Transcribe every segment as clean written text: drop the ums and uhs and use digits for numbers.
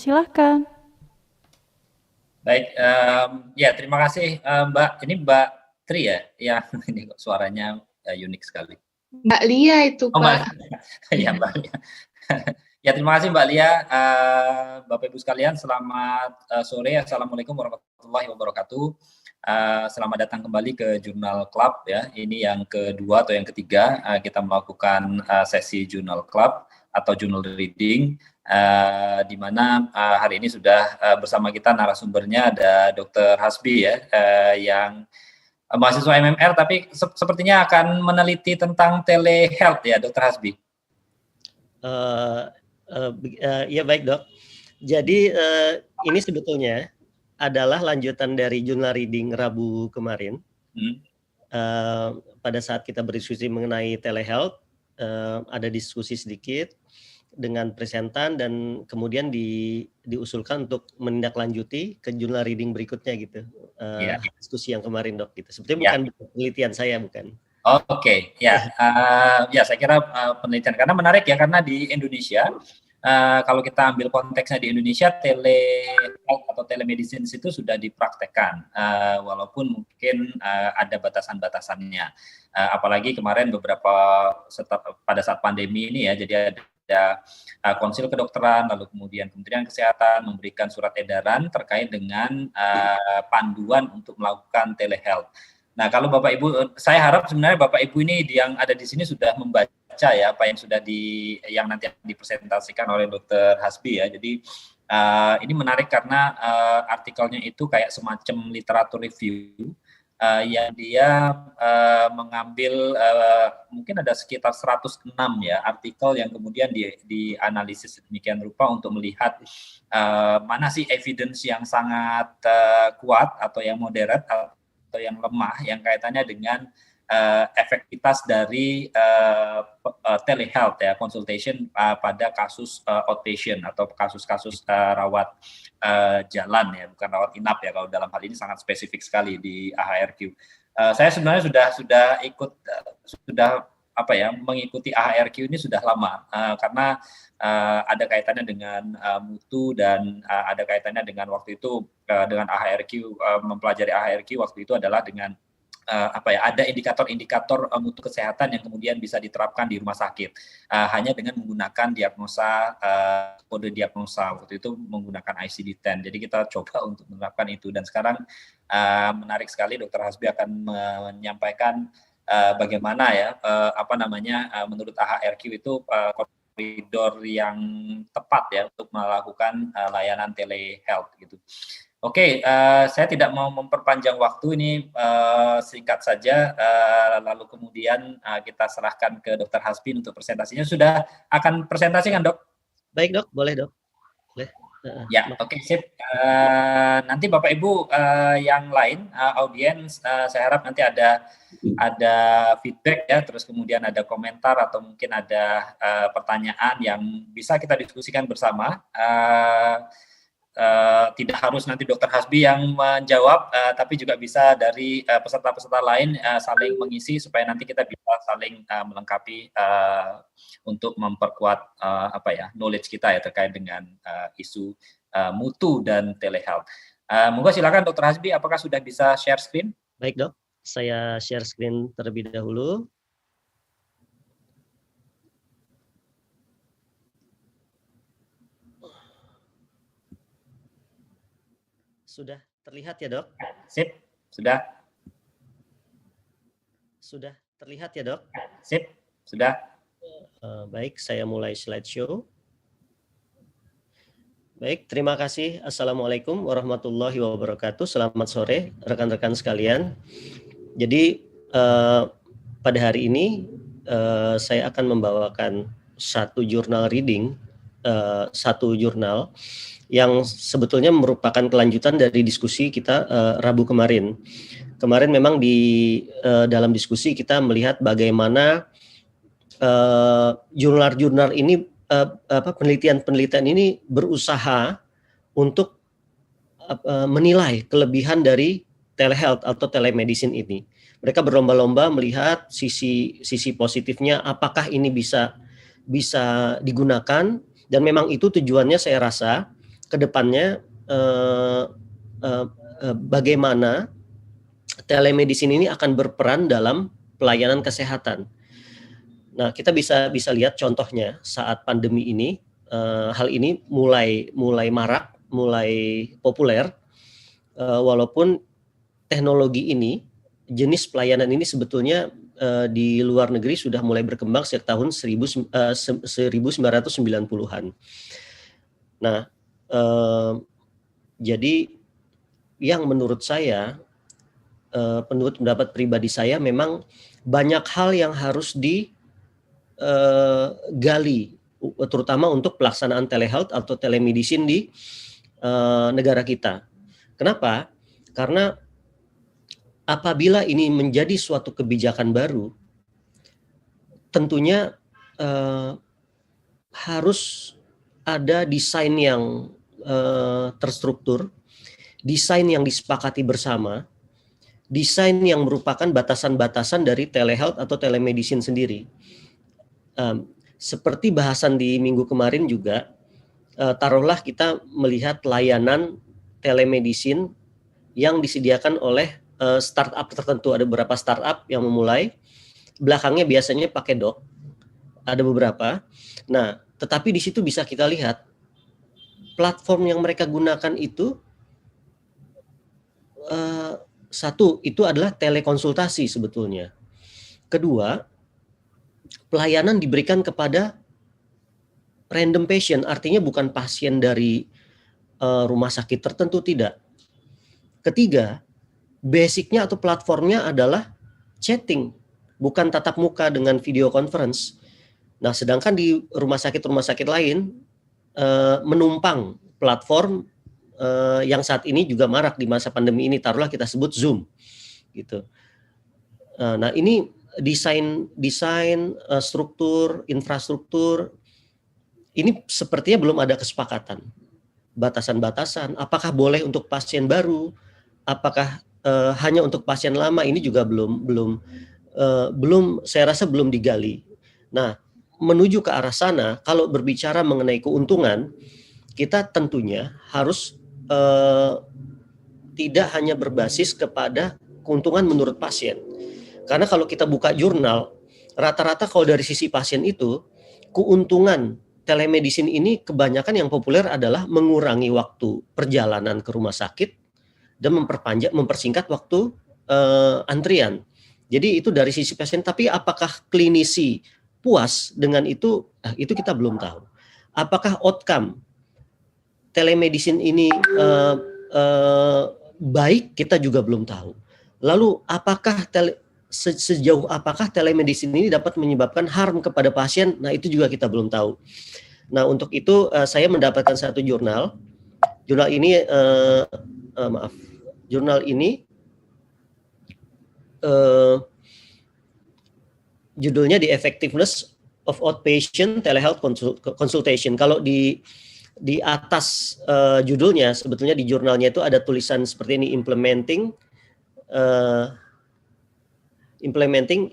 Silahkan. Baik, ya terima kasih Mbak. Ini Mbak Tri ya? Ya, ini kok suaranya unik sekali. Mbak Lia itu, Oh, Pak. Ya, Mbak Lia. Ya, terima kasih Mbak Lia. Bapak Ibu sekalian, selamat sore. Assalamualaikum warahmatullahi wabarakatuh. Selamat datang kembali ke Jurnal Club ya. Ini yang kedua atau yang ketiga kita melakukan sesi Jurnal Club atau Journal Reading, di mana hari ini sudah bersama kita narasumbernya ada Dr. Hasbi ya, yang mahasiswa MMR tapi sepertinya akan meneliti tentang telehealth ya, Dr. Hasbi. Ya baik dok. Jadi ini sebetulnya adalah lanjutan dari Jurnal Reading Rabu kemarin. Pada saat kita berdiskusi mengenai telehealth, ada diskusi sedikit dengan presentan dan kemudian diusulkan untuk menindaklanjuti ke Jurnal Reading berikutnya gitu. Diskusi yang kemarin dok gitu. Sepertinya bukan penelitian saya, bukan. Oke, ya, ya saya kira penelitian karena menarik ya, karena di Indonesia kalau kita ambil konteksnya di Indonesia, telehealth atau telemedicine itu sudah dipraktekkan, walaupun mungkin ada batasan-batasannya. Apalagi kemarin pada saat pandemi ini ya, jadi ada konsil kedokteran, lalu kemudian Kementerian Kesehatan memberikan surat edaran terkait dengan panduan untuk melakukan telehealth. Nah, kalau Bapak Ibu, saya harap sebenarnya Bapak Ibu ini yang ada di sini sudah membaca ya apa yang sudah yang nanti dipresentasikan oleh Dr. Hasbi ya. Jadi ini menarik karena artikelnya itu kayak semacam literatur review yang dia mengambil mungkin ada sekitar 106 ya artikel yang kemudian dianalisis demikian rupa untuk melihat mana sih evidence yang sangat kuat atau yang moderate atau yang lemah yang kaitannya dengan efektivitas dari telehealth ya, consultation pada kasus outpatient atau kasus-kasus rawat jalan ya, bukan rawat inap ya, kalau dalam hal ini sangat spesifik sekali di AHRQ. Saya sebenarnya sudah mengikuti AHRQ ini sudah lama karena ada kaitannya dengan mutu dan ada kaitannya dengan waktu itu dengan AHRQ, mempelajari AHRQ waktu itu adalah dengan ada indikator-indikator mutu kesehatan yang kemudian bisa diterapkan di rumah sakit hanya dengan menggunakan kode diagnosa, waktu itu menggunakan ICD-10. Jadi kita coba untuk menerapkan itu, dan sekarang menarik sekali Dr. Hasbi akan menyampaikan bagaimana ya menurut AHRQ itu koridor yang tepat ya untuk melakukan layanan telehealth gitu. Oke, saya tidak mau memperpanjang waktu ini, singkat saja, lalu kemudian kita serahkan ke Dr. Hasbi untuk presentasinya. Sudah akan presentasi kan dok? Baik dok, boleh dok. Boleh. Ya, oke, sip. Nanti Bapak Ibu yang lain, audiens, saya harap nanti ada feedback ya, terus kemudian ada komentar atau mungkin ada pertanyaan yang bisa kita diskusikan bersama. Tidak harus nanti Dr. Hasbi yang menjawab, tapi juga bisa dari peserta-peserta lain saling mengisi supaya nanti kita bisa saling melengkapi untuk memperkuat knowledge kita ya terkait dengan isu mutu dan telehealth. Moga silakan Dr. Hasbi, apakah sudah bisa share screen? Baik dok, saya share screen terlebih dahulu. Sudah terlihat ya dok? Sip, sudah. Sudah terlihat ya dok? Sip, sudah. Baik, saya mulai slideshow. Baik, terima kasih. Assalamualaikum warahmatullahi wabarakatuh. Selamat sore rekan-rekan sekalian. Jadi pada hari ini saya akan membawakan satu jurnal reading, satu jurnal yang sebetulnya merupakan kelanjutan dari diskusi kita Rabu kemarin. Kemarin memang di dalam diskusi kita melihat bagaimana jurnal-jurnal ini, penelitian-penelitian ini berusaha untuk menilai kelebihan dari telehealth atau telemedicine ini. Mereka berlomba-lomba melihat sisi positifnya, apakah ini bisa digunakan, dan memang itu tujuannya saya rasa. ke depannya bagaimana telemedicine ini akan berperan dalam pelayanan kesehatan. Nah, kita bisa lihat contohnya saat pandemi ini, hal ini mulai marak, mulai populer, walaupun teknologi ini, jenis pelayanan ini sebetulnya di luar negeri sudah mulai berkembang sejak tahun 1990-an. Nah, jadi yang menurut saya, menurut pendapat pribadi saya, memang banyak hal yang harus digali, terutama untuk pelaksanaan telehealth atau telemedicine di negara kita. Kenapa? Karena apabila ini menjadi suatu kebijakan baru, tentunya harus ada desain yang terstruktur, desain yang disepakati bersama, desain yang merupakan batasan-batasan dari telehealth atau telemedicine sendiri. Seperti bahasan di minggu kemarin juga, taruhlah kita melihat layanan telemedicine yang disediakan oleh startup tertentu. Ada beberapa startup yang memulai, belakangnya biasanya pakai doc, ada beberapa. Nah, tetapi di situ bisa kita lihat platform yang mereka gunakan itu, satu, itu adalah telekonsultasi sebetulnya. Kedua, pelayanan diberikan kepada random patient, artinya bukan pasien dari rumah sakit tertentu, tidak. Ketiga, basicnya atau platformnya adalah chatting, bukan tatap muka dengan video conference. Nah, sedangkan di rumah sakit lain menumpang platform yang saat ini juga marak di masa pandemi ini, taruhlah kita sebut Zoom, gitu. Nah, ini desain struktur, infrastruktur, ini sepertinya belum ada kesepakatan. Batasan-batasan, apakah boleh untuk pasien baru, apakah hanya untuk pasien lama, ini juga belum saya rasa belum digali. Nah, menuju ke arah sana, kalau berbicara mengenai keuntungan, kita tentunya harus tidak hanya berbasis kepada keuntungan menurut pasien. Karena kalau kita buka jurnal, rata-rata kalau dari sisi pasien itu, keuntungan telemedicine ini kebanyakan yang populer adalah mengurangi waktu perjalanan ke rumah sakit dan mempersingkat waktu antrian. Jadi itu dari sisi pasien, tapi apakah klinisi puas dengan itu? Itu kita belum tahu. Apakah outcome telemedicine ini baik? Kita juga belum tahu. Lalu apakah sejauh apakah telemedicine ini dapat menyebabkan harm kepada pasien? Nah, itu juga kita belum tahu. Nah, untuk itu saya mendapatkan satu jurnal. Jurnal ini judulnya The Effectiveness of Outpatient Telehealth Consultation. Kalau di atas judulnya, sebetulnya di jurnalnya itu ada tulisan seperti ini, implementing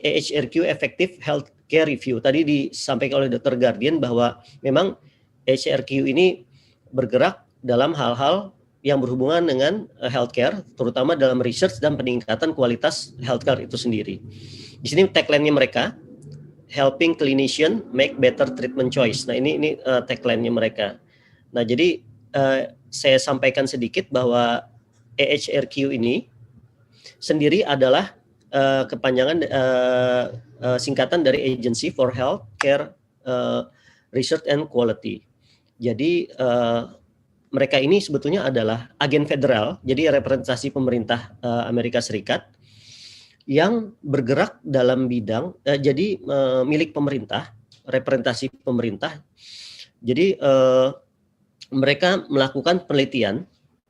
AHRQ Effective Healthcare Review. Tadi disampaikan oleh Dr. Guardian bahwa memang AHRQ ini bergerak dalam hal-hal yang berhubungan dengan healthcare, terutama dalam research dan peningkatan kualitas healthcare itu sendiri. Di sini tagline-nya mereka, helping clinician make better treatment choice. Nah, ini tagline-nya mereka. Nah, jadi saya sampaikan sedikit bahwa AHRQ ini sendiri adalah kepanjangan singkatan dari Agency for Healthcare Research and Quality. Jadi mereka ini sebetulnya adalah agen federal, jadi representasi pemerintah Amerika Serikat yang bergerak dalam bidang, jadi milik pemerintah, representasi pemerintah. Jadi mereka melakukan penelitian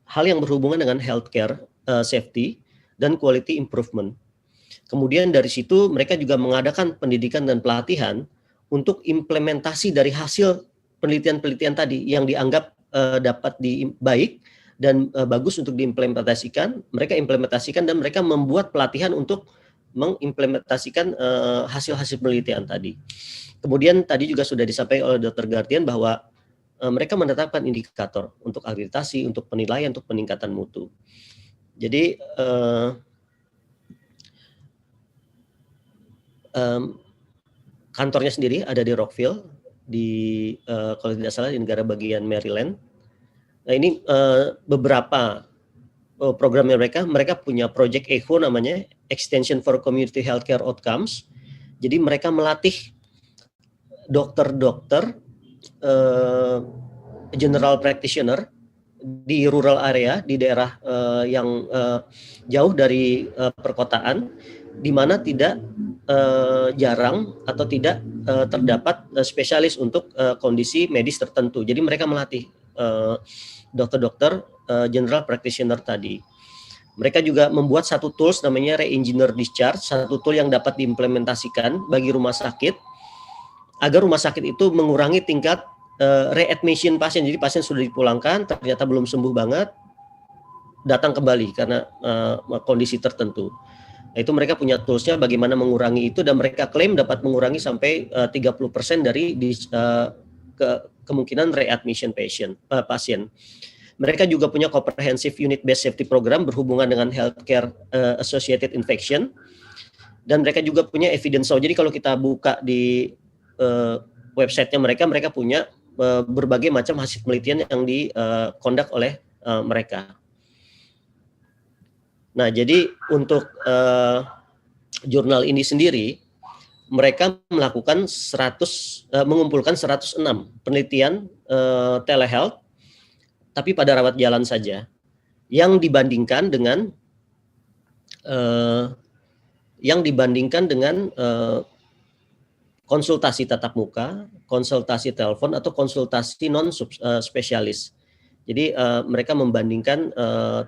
hal yang berhubungan dengan healthcare safety dan quality improvement. Kemudian dari situ mereka juga mengadakan pendidikan dan pelatihan untuk implementasi dari hasil penelitian-penelitian tadi yang dianggap dapat baik dan bagus untuk diimplementasikan. Mereka implementasikan dan mereka membuat pelatihan untuk mengimplementasikan hasil-hasil penelitian tadi. Kemudian tadi juga sudah disampaikan oleh Dr. Guardian bahwa mereka menetapkan indikator untuk akreditasi, untuk penilaian, untuk peningkatan mutu. Jadi kantornya sendiri ada di Rockville, kalau tidak salah di negara bagian Maryland. Nah ini beberapa programnya mereka punya Project Echo namanya, Extension for Community Healthcare Outcomes. Jadi mereka melatih dokter-dokter general practitioner di rural area, di daerah yang jauh dari perkotaan, di mana tidak jarang atau tidak terdapat spesialis untuk kondisi medis tertentu. Jadi mereka melatih dokter-dokter general practitioner tadi. Mereka juga membuat satu tools namanya Re-engineer Discharge, satu tool yang dapat diimplementasikan bagi rumah sakit agar rumah sakit itu mengurangi tingkat readmission pasien. Jadi pasien sudah dipulangkan, ternyata belum sembuh banget, datang kembali karena kondisi tertentu. Nah, itu mereka punya toolsnya bagaimana mengurangi itu, dan mereka klaim dapat mengurangi sampai 30% dari kemungkinan readmission pasien. Mereka juga punya comprehensive unit-based safety program berhubungan dengan healthcare associated infection, dan mereka juga punya evidence. Jadi kalau kita buka di websitenya mereka punya berbagai macam hasil penelitian yang di-conduct oleh mereka. Nah, jadi untuk jurnal ini sendiri, mereka melakukan mengumpulkan 106 penelitian telehealth, tapi pada rawat jalan saja, yang dibandingkan dengan konsultasi tatap muka, konsultasi telepon, atau konsultasi non spesialis. Jadi mereka membandingkan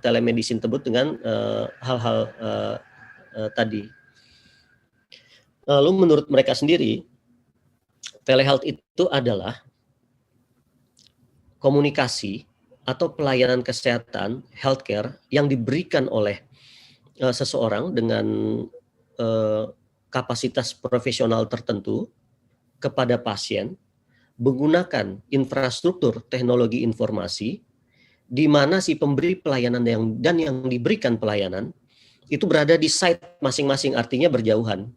telemedicine tersebut dengan hal-hal tadi. Lalu menurut mereka sendiri, telehealth itu adalah komunikasi atau pelayanan kesehatan healthcare yang diberikan oleh seseorang dengan kapasitas profesional tertentu kepada pasien menggunakan infrastruktur teknologi informasi, di mana si pemberi pelayanan dan yang diberikan pelayanan itu berada di site masing-masing, artinya berjauhan.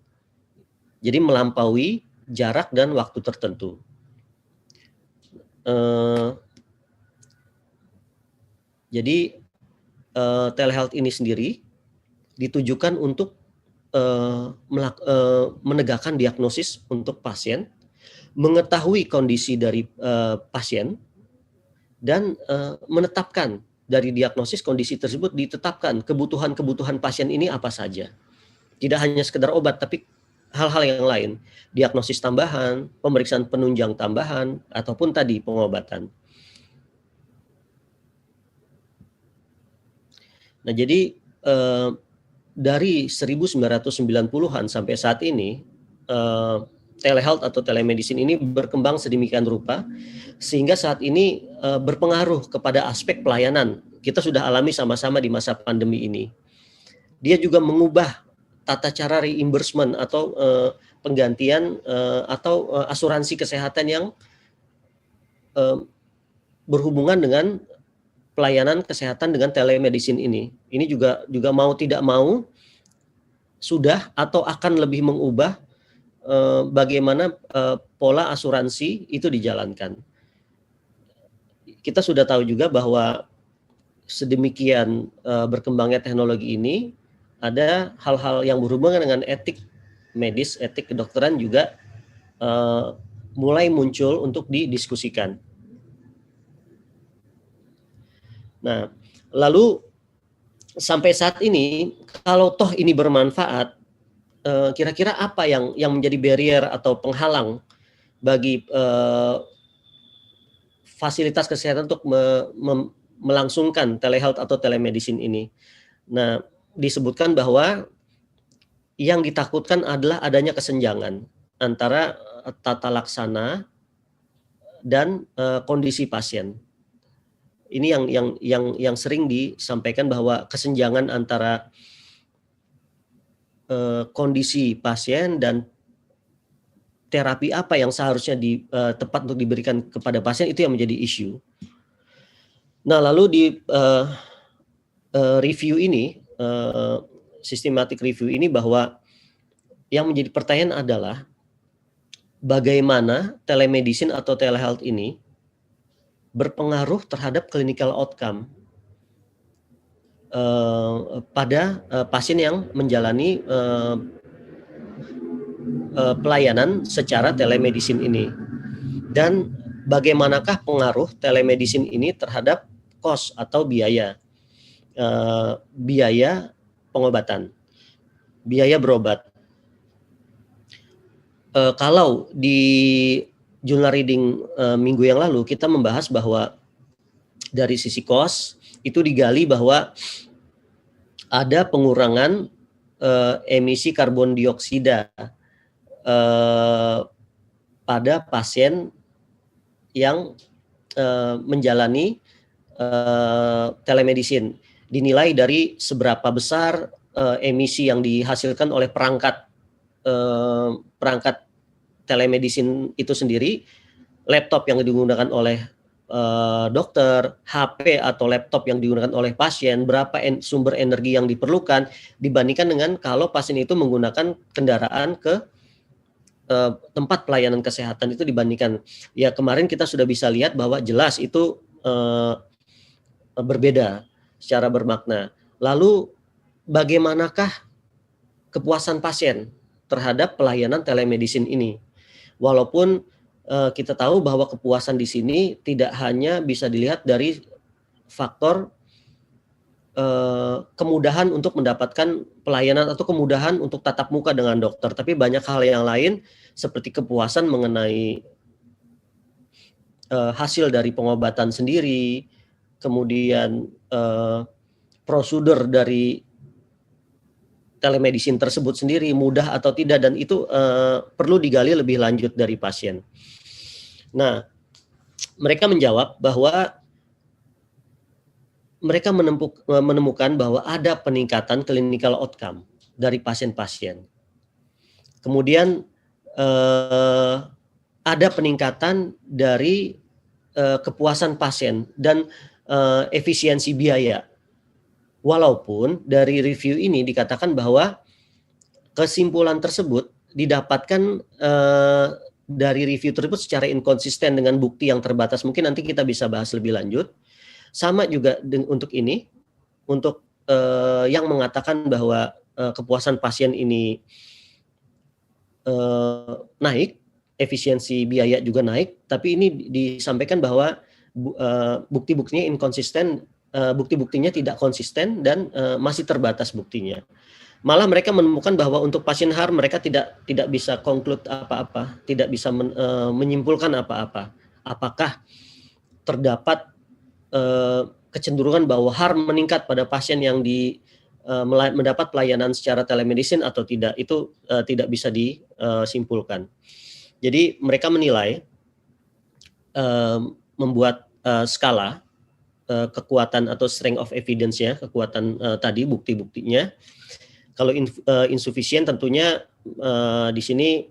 Jadi melampaui jarak dan waktu tertentu. Jadi telehealth ini sendiri ditujukan untuk menegakkan diagnosis untuk pasien, mengetahui kondisi dari pasien, dan menetapkan dari diagnosis kondisi tersebut, ditetapkan kebutuhan pasien ini apa saja. Tidak hanya sekedar obat, tapi hal-hal yang lain, diagnosis tambahan, pemeriksaan penunjang tambahan, ataupun tadi pengobatan. Nah, jadi dari 1990-an sampai saat ini, telehealth atau telemedicine ini berkembang sedemikian rupa, sehingga saat ini berpengaruh kepada aspek pelayanan. Kita sudah alami sama-sama di masa pandemi ini. Dia juga mengubah tata cara reimbursement atau penggantian atau asuransi kesehatan yang berhubungan dengan pelayanan kesehatan dengan telemedicine ini. Ini juga mau tidak mau sudah atau akan lebih mengubah bagaimana pola asuransi itu dijalankan. Kita sudah tahu juga bahwa sedemikian berkembangnya teknologi ini, ada hal-hal yang berhubungan dengan etik medis, etik kedokteran juga mulai muncul untuk didiskusikan. Nah, lalu sampai saat ini, kalau toh ini bermanfaat, kira-kira apa yang menjadi barrier atau penghalang bagi fasilitas kesehatan untuk melangsungkan telehealth atau telemedicine ini? Nah, disebutkan bahwa yang ditakutkan adalah adanya kesenjangan antara tata laksana dan kondisi pasien. Ini yang sering disampaikan, bahwa kesenjangan antara kondisi pasien dan terapi apa yang seharusnya tepat untuk diberikan kepada pasien, itu yang menjadi isu. Nah, lalu di review ini, systematic review ini, bahwa yang menjadi pertanyaan adalah bagaimana telemedicine atau telehealth ini berpengaruh terhadap clinical outcome pada pasien yang menjalani pelayanan secara telemedicine ini, dan bagaimanakah pengaruh telemedicine ini terhadap cost atau biaya pengobatan, biaya berobat. Kalau di journal reading minggu yang lalu kita membahas bahwa dari sisi cost itu digali bahwa ada pengurangan emisi karbon dioksida pada pasien yang menjalani telemedicine, dinilai dari seberapa besar emisi yang dihasilkan oleh perangkat telemedicine itu sendiri, laptop yang digunakan oleh dokter, HP atau laptop yang digunakan oleh pasien, berapa sumber energi yang diperlukan dibandingkan dengan kalau pasien itu menggunakan kendaraan ke tempat pelayanan kesehatan. Itu dibandingkan. Ya, kemarin kita sudah bisa lihat bahwa jelas itu berbeda secara bermakna. Lalu bagaimanakah kepuasan pasien terhadap pelayanan telemedicine ini? Walaupun kita tahu bahwa kepuasan di sini tidak hanya bisa dilihat dari faktor kemudahan untuk mendapatkan pelayanan atau kemudahan untuk tatap muka dengan dokter, tapi banyak hal yang lain seperti kepuasan mengenai hasil dari pengobatan sendiri, kemudian prosedur dari telemedicine tersebut sendiri mudah atau tidak, dan itu perlu digali lebih lanjut dari pasien. Nah, mereka menjawab bahwa mereka menemukan bahwa ada peningkatan clinical outcome dari pasien-pasien. Kemudian ada peningkatan dari kepuasan pasien dan efisiensi biaya. Walaupun dari review ini dikatakan bahwa kesimpulan tersebut didapatkan dari review tersebut secara inkonsisten dengan bukti yang terbatas. Mungkin nanti kita bisa bahas lebih lanjut. Sama juga untuk ini, untuk yang mengatakan bahwa kepuasan pasien ini naik, efisiensi biaya juga naik, tapi ini disampaikan bahwa bukti-buktinya inkonsisten, bukti-buktinya tidak konsisten dan masih terbatas buktinya. Malah mereka menemukan bahwa untuk pasien HARM mereka tidak bisa conclude apa-apa, tidak bisa menyimpulkan apa-apa. Apakah terdapat kecenderungan bahwa HARM meningkat pada pasien yang mendapat pelayanan secara telemedicine atau tidak, itu tidak bisa disimpulkan. Jadi mereka menilai, membuat skala kekuatan atau strength of evidence-nya, kekuatan tadi bukti-buktinya. Kalau insufficient tentunya di sini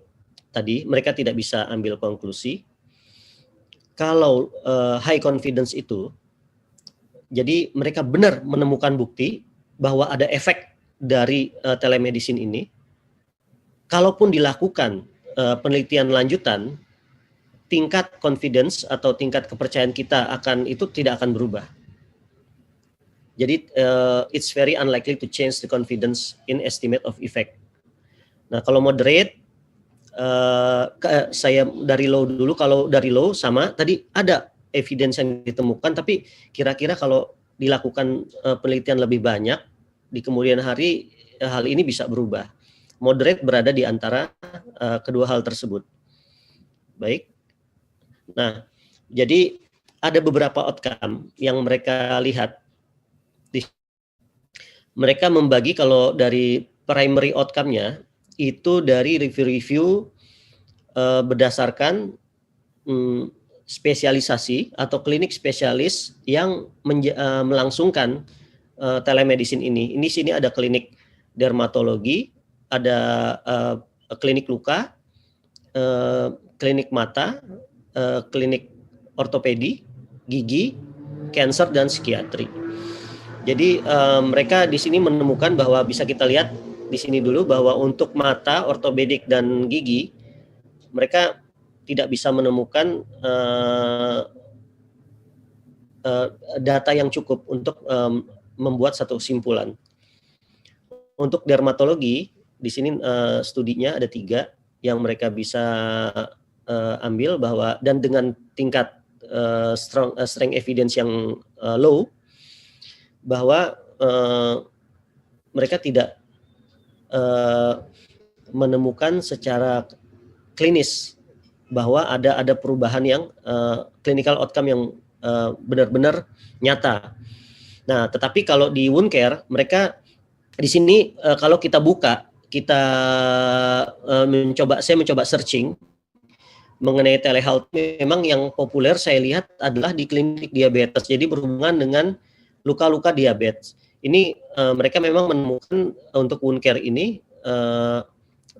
tadi mereka tidak bisa ambil konklusi. Kalau high confidence itu, jadi mereka benar menemukan bukti bahwa ada efek dari telemedicine ini. Kalaupun dilakukan penelitian lanjutan, tingkat confidence atau tingkat kepercayaan kita akan itu tidak akan berubah. Jadi it's very unlikely to change the confidence in estimate of effect. Nah, kalau moderate, saya dari low dulu. Kalau dari low sama tadi ada evidence yang ditemukan, tapi kira-kira kalau dilakukan penelitian lebih banyak di kemudian hari, hal ini bisa berubah. Moderate berada di antara kedua hal tersebut. Baik. Nah, jadi ada beberapa outcome yang mereka lihat. Mereka membagi kalau dari primary outcome-nya itu dari review-review berdasarkan spesialisasi atau klinik spesialis yang melangsungkan telemedicine ini. Ini sini ada klinik dermatologi, ada klinik luka, klinik mata, klinik ortopedi, gigi, cancer dan psikiatri. Jadi mereka di sini menemukan bahwa bisa kita lihat di sini dulu bahwa untuk mata, ortopedik dan gigi mereka tidak bisa menemukan data yang cukup untuk membuat satu kesimpulan. Untuk dermatologi di sini studinya ada 3 yang mereka bisa ambil bahwa dan dengan tingkat strength evidence yang low, bahwa mereka tidak menemukan secara klinis bahwa ada perubahan yang clinical outcome yang benar-benar nyata. Nah, tetapi kalau di wound care mereka di sini kalau kita buka, kita saya mencoba searching mengenai telehealth, memang yang populer saya lihat adalah di klinik diabetes. Jadi berhubungan dengan luka-luka diabetes. Ini mereka memang menemukan untuk wound care ini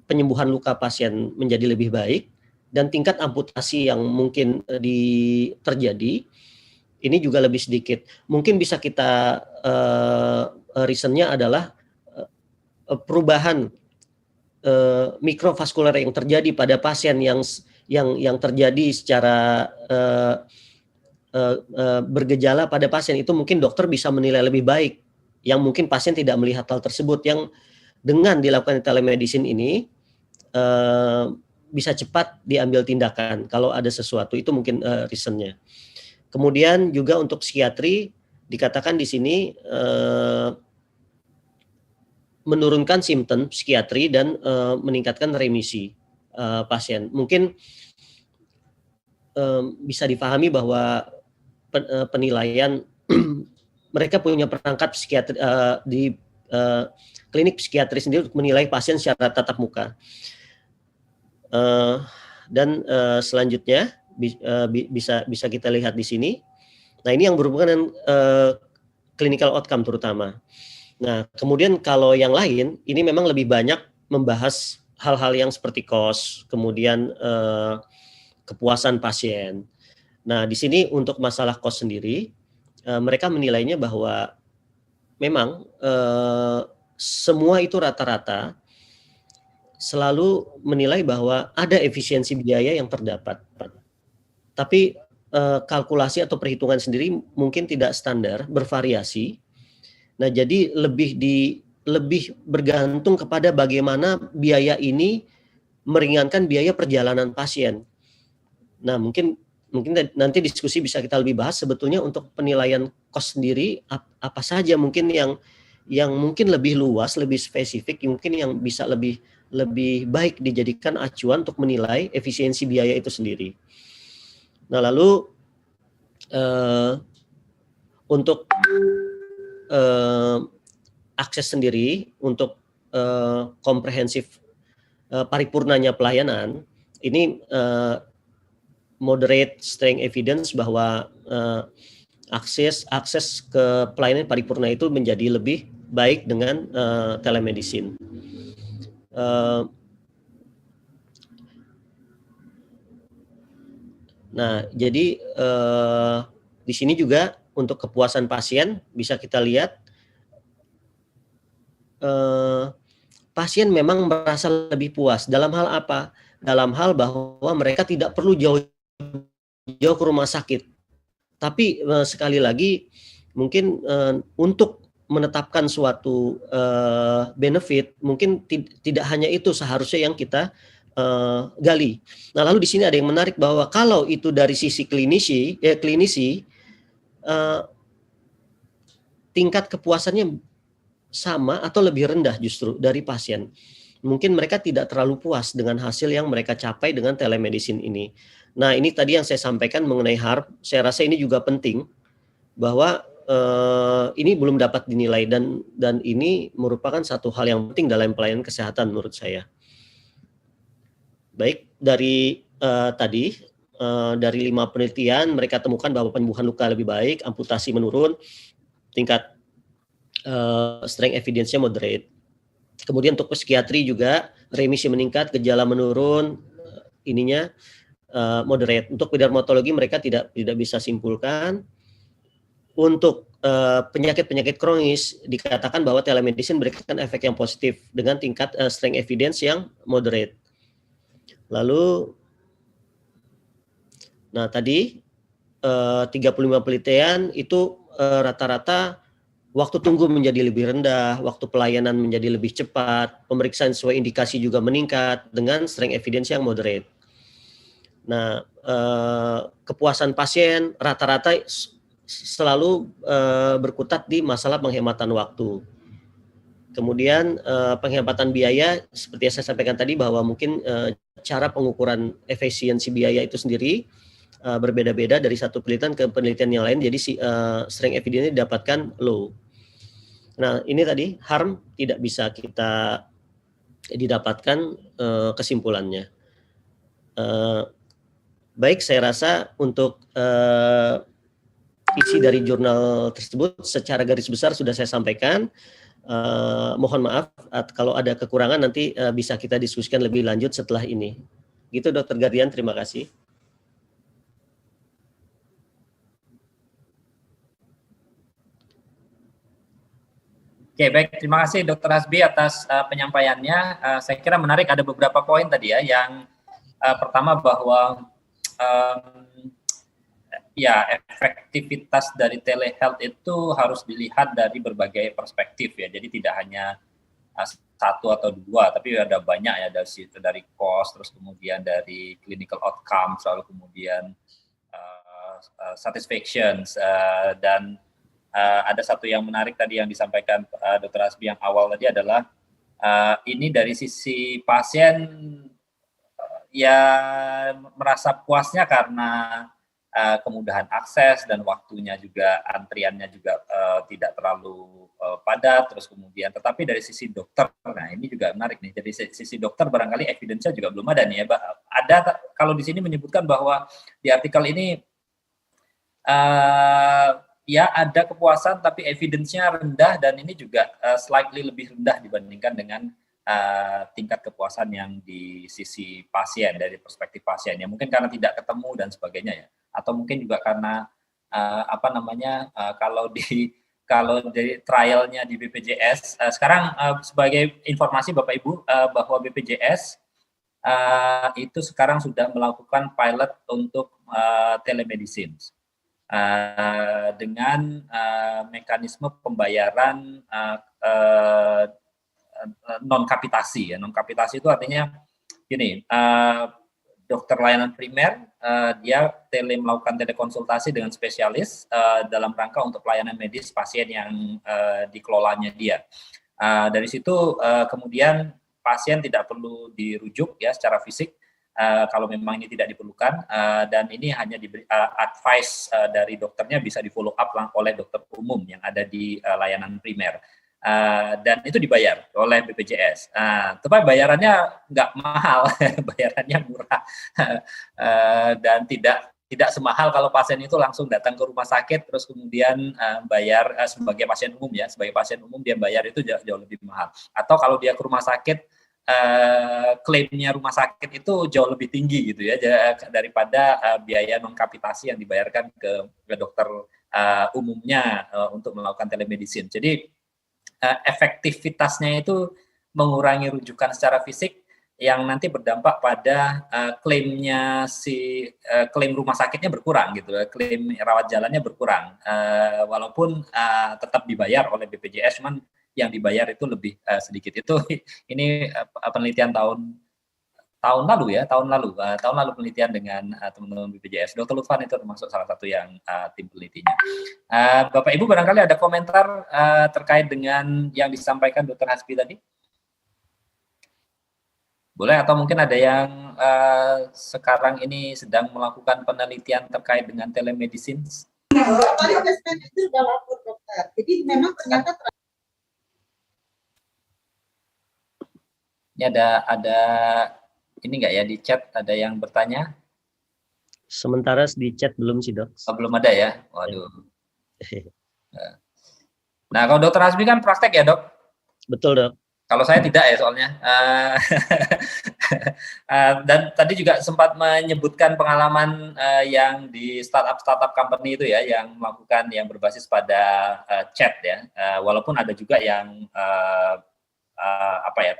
penyembuhan luka pasien menjadi lebih baik dan tingkat amputasi yang mungkin terjadi ini juga lebih sedikit. Mungkin bisa kita reasonnya adalah perubahan mikrovaskuler yang terjadi pada pasien yang terjadi secara bergejala pada pasien itu, mungkin dokter bisa menilai lebih baik yang mungkin pasien tidak melihat hal tersebut, yang dengan dilakukan telemedicine ini bisa cepat diambil tindakan kalau ada sesuatu. Itu mungkin reasonnya. Kemudian juga untuk psikiatri dikatakan di sini menurunkan simptom psikiatri dan meningkatkan remisi pasien. Mungkin bisa dipahami bahwa penilaian mereka punya perangkat psikiatri di klinik psikiatri sendiri untuk menilai pasien secara tatap muka. Dan selanjutnya bisa kita lihat di sini. Nah, ini yang berhubungan dengan clinical outcome terutama. Nah, kemudian kalau yang lain ini memang lebih banyak membahas hal-hal yang seperti cost, kemudian kepuasan pasien. Nah, di sini untuk masalah cost sendiri, mereka menilainya bahwa memang semua itu rata-rata selalu menilai bahwa ada efisiensi biaya yang terdapat. Tapi kalkulasi atau perhitungan sendiri mungkin tidak standar, bervariasi. Nah, jadi lebih bergantung kepada bagaimana biaya ini meringankan biaya perjalanan pasien. Nah, mungkin nanti diskusi bisa kita lebih bahas sebetulnya untuk penilaian cost sendiri apa saja mungkin yang mungkin lebih luas, lebih spesifik, mungkin yang bisa lebih baik dijadikan acuan untuk menilai efisiensi biaya itu sendiri. Nah, lalu untuk akses sendiri untuk komprehensif paripurnanya pelayanan ini moderate strength evidence bahwa akses ke pelayanan paripurna itu menjadi lebih baik dengan telemedicine. Nah, jadi di sini juga untuk kepuasan pasien bisa kita lihat pasien memang merasa lebih puas. Dalam hal apa? Dalam hal bahwa mereka tidak perlu jauh ke rumah sakit. Tapi sekali lagi mungkin untuk menetapkan suatu benefit mungkin tidak hanya itu seharusnya yang kita gali. Nah, lalu di sini ada yang menarik bahwa kalau itu dari sisi klinisi tingkat kepuasannya sama atau lebih rendah justru dari pasien. Mungkin mereka tidak terlalu puas dengan hasil yang mereka capai dengan telemedicine ini. Nah, ini tadi yang saya sampaikan mengenai HARP. Saya rasa ini juga penting bahwa ini belum dapat dinilai dan ini merupakan satu hal yang penting dalam pelayanan kesehatan menurut saya. Baik, dari tadi dari 5 penelitian mereka temukan bahwa penyembuhan luka lebih baik, amputasi menurun, tingkat strength evidence-nya moderate. Kemudian untuk psikiatri juga remisi meningkat, gejala menurun, ininya moderate. Untuk dermatologi mereka tidak bisa simpulkan. Untuk penyakit-penyakit kronis dikatakan bahwa telemedicine memberikan efek yang positif dengan tingkat strength evidence yang moderate. Lalu, nah tadi 35 penelitian itu rata-rata waktu tunggu menjadi lebih rendah, waktu pelayanan menjadi lebih cepat, pemeriksaan sesuai indikasi juga meningkat dengan strength evidence yang moderate. Nah, kepuasan pasien rata-rata selalu berkutat di masalah penghematan waktu. Kemudian penghematan biaya, seperti yang saya sampaikan tadi bahwa mungkin cara pengukuran efisiensi biaya itu sendiri berbeda-beda dari satu penelitian ke penelitian yang lain, jadi strength evidence didapatkan low. Nah, ini tadi harm tidak bisa kita didapatkan kesimpulannya. Baik, saya rasa untuk isi dari jurnal tersebut secara garis besar sudah saya sampaikan. Mohon maaf kalau ada kekurangan, nanti bisa kita diskusikan lebih lanjut setelah ini. Gitu Dr. Gardian, terima kasih. Oke, baik. Terima kasih Dr. Hasbi atas penyampaiannya. Saya kira menarik, ada beberapa poin tadi ya. Yang pertama bahwa ya efektivitas dari telehealth itu harus dilihat dari berbagai perspektif ya. Jadi tidak hanya satu atau dua, tapi ada banyak ya, dari cost, terus kemudian dari clinical outcomes, lalu kemudian satisfaction, dan ada satu yang menarik tadi yang disampaikan Dr. Hasbi yang awal tadi adalah ini dari sisi pasien ya merasa puasnya karena kemudahan akses dan waktunya juga, antriannya juga tidak terlalu padat, terus kemudian tetapi dari sisi dokter, nah ini juga menarik nih, dari sisi dokter barangkali evidence-nya juga belum ada nih ya. Ada kalau di sini menyebutkan bahwa di artikel ini ya ada kepuasan tapi evidence-nya rendah, dan ini juga slightly lebih rendah dibandingkan dengan tingkat kepuasan yang di sisi pasien, dari perspektif pasien ya, mungkin karena tidak ketemu dan sebagainya ya, atau mungkin juga karena kalau dari trialnya di BPJS sekarang, sebagai informasi Bapak Ibu, bahwa BPJS itu sekarang sudah melakukan pilot untuk telemedicine dengan mekanisme pembayaran non kapitasi ya. Non kapitasi itu artinya gini, dokter layanan primer dia melakukan telekonsultasi dengan spesialis dalam rangka untuk pelayanan medis pasien yang dikelolanya dia. Dari situ kemudian pasien tidak perlu dirujuk ya secara fisik kalau memang ini tidak diperlukan, dan ini hanya diberi advice dari dokternya, bisa di follow up oleh dokter umum yang ada di layanan primer. Dan itu dibayar oleh BPJS. Tapi bayarannya nggak mahal, bayarannya murah, dan tidak semahal kalau pasien itu langsung datang ke rumah sakit terus kemudian bayar sebagai pasien umum ya. Sebagai pasien umum dia bayar itu jauh lebih mahal. Atau kalau dia ke rumah sakit, klaimnya rumah sakit itu jauh lebih tinggi gitu ya, daripada biaya non kapitasi yang dibayarkan ke dokter umumnya untuk melakukan telemedicine. Jadi efektivitasnya itu mengurangi rujukan secara fisik yang nanti berdampak pada klaimnya klaim rumah sakitnya berkurang gitu, klaim rawat jalannya berkurang, walaupun tetap dibayar oleh BPJS, cuman yang dibayar itu lebih sedikit. Itu ini penelitian tahun lalu penelitian dengan teman-teman BPJS. Dr. Lutfan itu termasuk salah satu yang tim penelitinya. Bapak Ibu barangkali ada komentar terkait dengan yang disampaikan Dr. Hasbi tadi? Boleh, atau mungkin ada yang sekarang ini sedang melakukan penelitian terkait dengan telemedicine? Itu sudah lapor dokter. Jadi memang ternyata ini ada ini enggak ya di chat, ada yang bertanya? Sementara di chat belum sih dok. Belum ada ya? Waduh. Nah kalau Dokter Hasbi kan praktek ya dok? Betul dok. Kalau saya tidak ya soalnya. Dan tadi juga sempat menyebutkan pengalaman yang di startup company itu ya, yang melakukan yang berbasis pada chat ya, walaupun ada juga yang apa ya,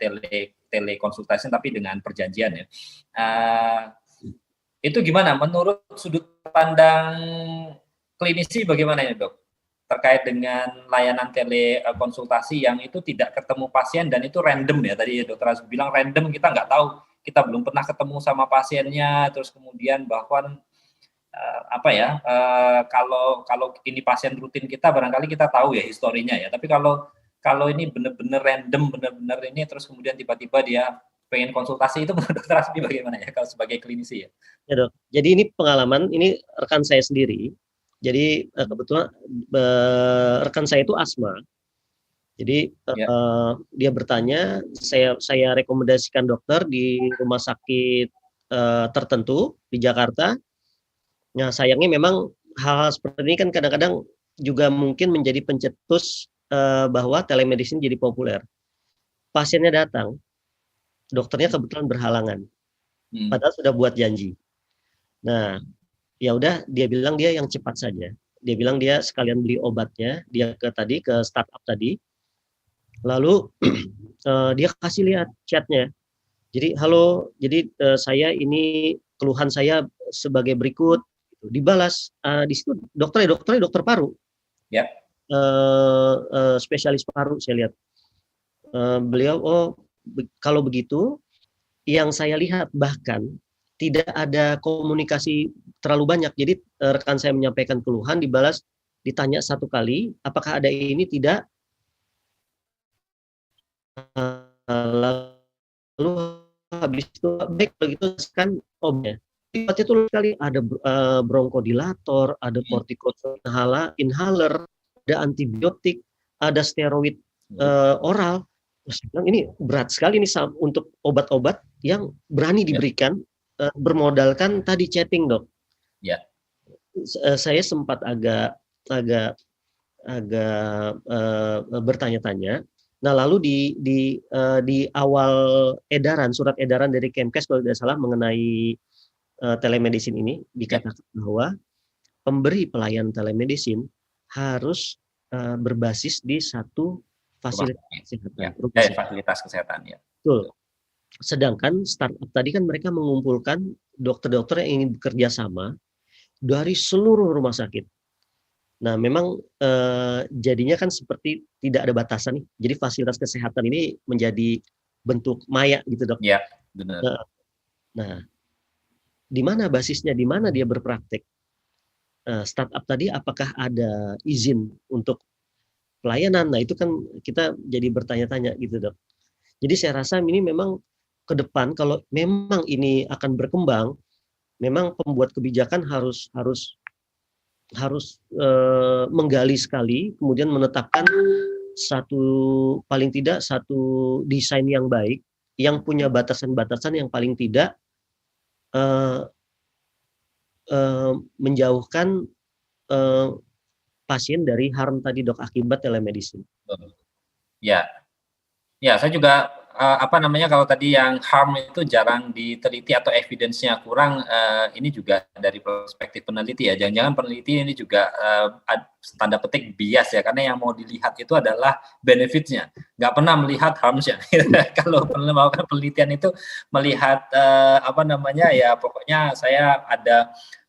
telekonsultasi tapi dengan perjanjian ya. Itu gimana menurut sudut pandang klinisi, bagaimana ya dok? Terkait dengan layanan telekonsultasi yang itu tidak ketemu pasien dan itu random ya, tadi dokter Azmi bilang random, kita nggak tahu, kita belum pernah ketemu sama pasiennya, terus kemudian bahkan apa ya, kalau ini pasien rutin kita barangkali kita tahu ya historinya ya, tapi kalau ini benar-benar random, benar-benar ini terus kemudian tiba-tiba dia pengen konsultasi, itu menurut dokter Azmi bagaimana ya kalau sebagai klinisi ya? Ya dok, jadi ini pengalaman, ini rekan saya sendiri. Jadi kebetulan rekan saya itu asma. Jadi dia bertanya, saya rekomendasikan dokter di rumah sakit tertentu di Jakarta. Nah sayangnya memang hal-hal seperti ini kan kadang-kadang juga mungkin menjadi pencetus bahwa telemedicine jadi populer. Pasiennya datang, dokternya kebetulan berhalangan, padahal sudah buat janji. Nah, ya udah, dia bilang dia yang cepat saja. Dia bilang dia sekalian beli obatnya, dia ke startup tadi. Lalu dia kasih lihat chatnya. Jadi halo, jadi saya ini keluhan saya sebagai berikut. Dibalas di situ dokter paru. Ya. Spesialis paru saya lihat. Beliau kalau begitu, yang saya lihat bahkan tidak ada komunikasi terlalu banyak. Jadi rekan saya menyampaikan keluhan, dibalas, ditanya satu kali, apakah ada ini, tidak. Lalu habis itu baik begitu kan obatnya. Obatnya itu sekali ada bronkodilator, ada kortikosteroid inhaler, ada antibiotik, ada steroid oral. Terus bilang ini berat sekali nih untuk obat-obat yang berani diberikan bermodalkan tadi chatting dok. Ya. Saya sempat agak bertanya-tanya. Nah lalu di awal surat edaran dari Kemkes kalau tidak salah mengenai telemedicine ini dikatakan bahwa pemberi pelayanan telemedicine harus berbasis di satu fasilitas kesehatan. Fasilitas kesehatan ya. Betul. Sedangkan startup tadi kan mereka mengumpulkan dokter-dokter yang ingin bekerja sama dari seluruh rumah sakit. Nah, memang jadinya kan seperti tidak ada batasan nih. Jadi fasilitas kesehatan ini menjadi bentuk maya gitu dok. Iya, benar. Nah, di mana basisnya, di mana dia berpraktek? Startup tadi apakah ada izin untuk pelayanan? Nah, itu kan kita jadi bertanya-tanya gitu dok. Jadi saya rasa ini memang ke depan kalau memang ini akan berkembang, memang pembuat kebijakan harus menggali sekali, kemudian menetapkan paling tidak satu desain yang baik, yang punya batasan-batasan yang paling tidak menjauhkan pasien dari harm tadi dok akibat telemedicine. Ya, saya juga kalau tadi yang harm itu jarang diteliti atau evidence-nya kurang, ini juga dari perspektif peneliti ya. Jangan-jangan peneliti ini juga tanda petik bias ya, karena yang mau dilihat itu adalah benefit-nya, nggak pernah melihat harm-nya. Kalau melakukan penelitian itu melihat ya pokoknya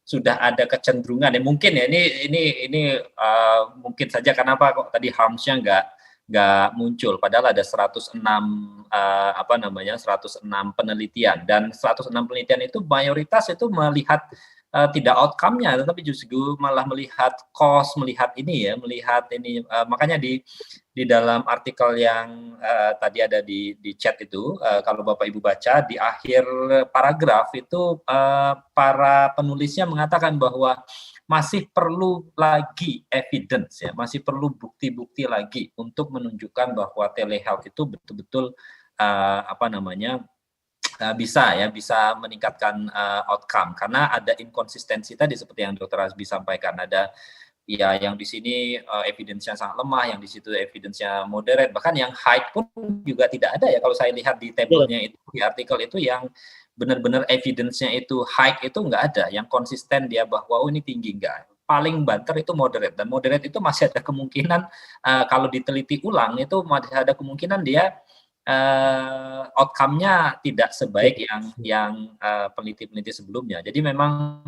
sudah ada kecenderungan ya, mungkin ya ini mungkin saja kenapa kok tadi harm-nya nggak muncul, padahal ada 106 penelitian, dan 106 penelitian itu mayoritas itu melihat tidak outcome-nya, tetapi justru malah melihat cost, melihat ini, makanya di dalam artikel yang tadi ada di chat itu, kalau Bapak Ibu baca di akhir paragraf itu, para penulisnya mengatakan bahwa masih perlu lagi evidence ya, masih perlu bukti-bukti lagi untuk menunjukkan bahwa telehealth itu betul-betul bisa meningkatkan outcome, karena ada inkonsistensi tadi seperti yang Dr. Azmi sampaikan, ada ya yang di sini evidence-nya sangat lemah, yang di situ evidence-nya moderate, bahkan yang high pun juga tidak ada ya kalau saya lihat di tabelnya itu, di artikel itu yang benar-benar evidence-nya itu high itu nggak ada, yang konsisten dia bahwa oh ini tinggi nggak. Paling banter itu moderate, dan moderate itu masih ada kemungkinan kalau diteliti ulang itu masih ada kemungkinan dia outcome-nya tidak sebaik yang peneliti-peneliti sebelumnya. Jadi memang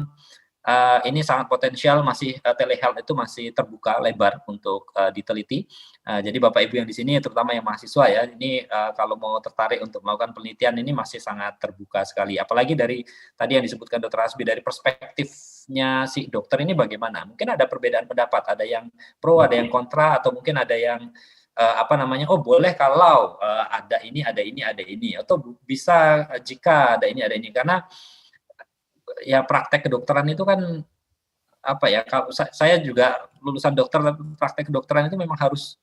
ini sangat potensial, masih telehealth itu masih terbuka lebar untuk diteliti. Jadi Bapak Ibu yang di sini, terutama yang mahasiswa ya, ini kalau mau tertarik untuk melakukan penelitian ini masih sangat terbuka sekali. Apalagi dari tadi yang disebutkan Dr. Hasbi, dari perspektifnya si dokter ini bagaimana? Mungkin ada perbedaan pendapat, ada yang pro, ada yang kontra, atau mungkin ada yang oh boleh kalau ada ini, atau bisa jika ada ini, karena ya praktek kedokteran itu kan kalau saya juga lulusan dokter, praktek kedokteran itu memang harus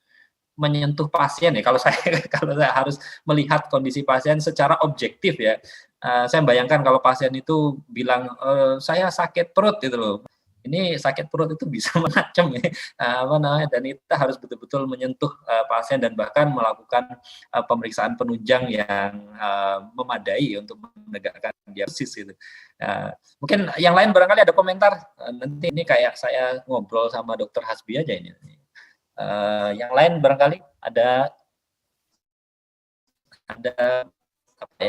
menyentuh pasien ya. Kalau saya harus melihat kondisi pasien secara objektif ya. Saya bayangkan kalau pasien itu bilang saya sakit perut gitu loh. Ini sakit perut itu bisa mengancam ya, dan kita harus betul-betul menyentuh pasien dan bahkan melakukan pemeriksaan penunjang yang memadai untuk menegakkan diagnosis gitu. Mungkin yang lain barangkali ada komentar, nanti ini kayak saya ngobrol sama Dr. Hasbi aja ini. Yang lain barangkali ada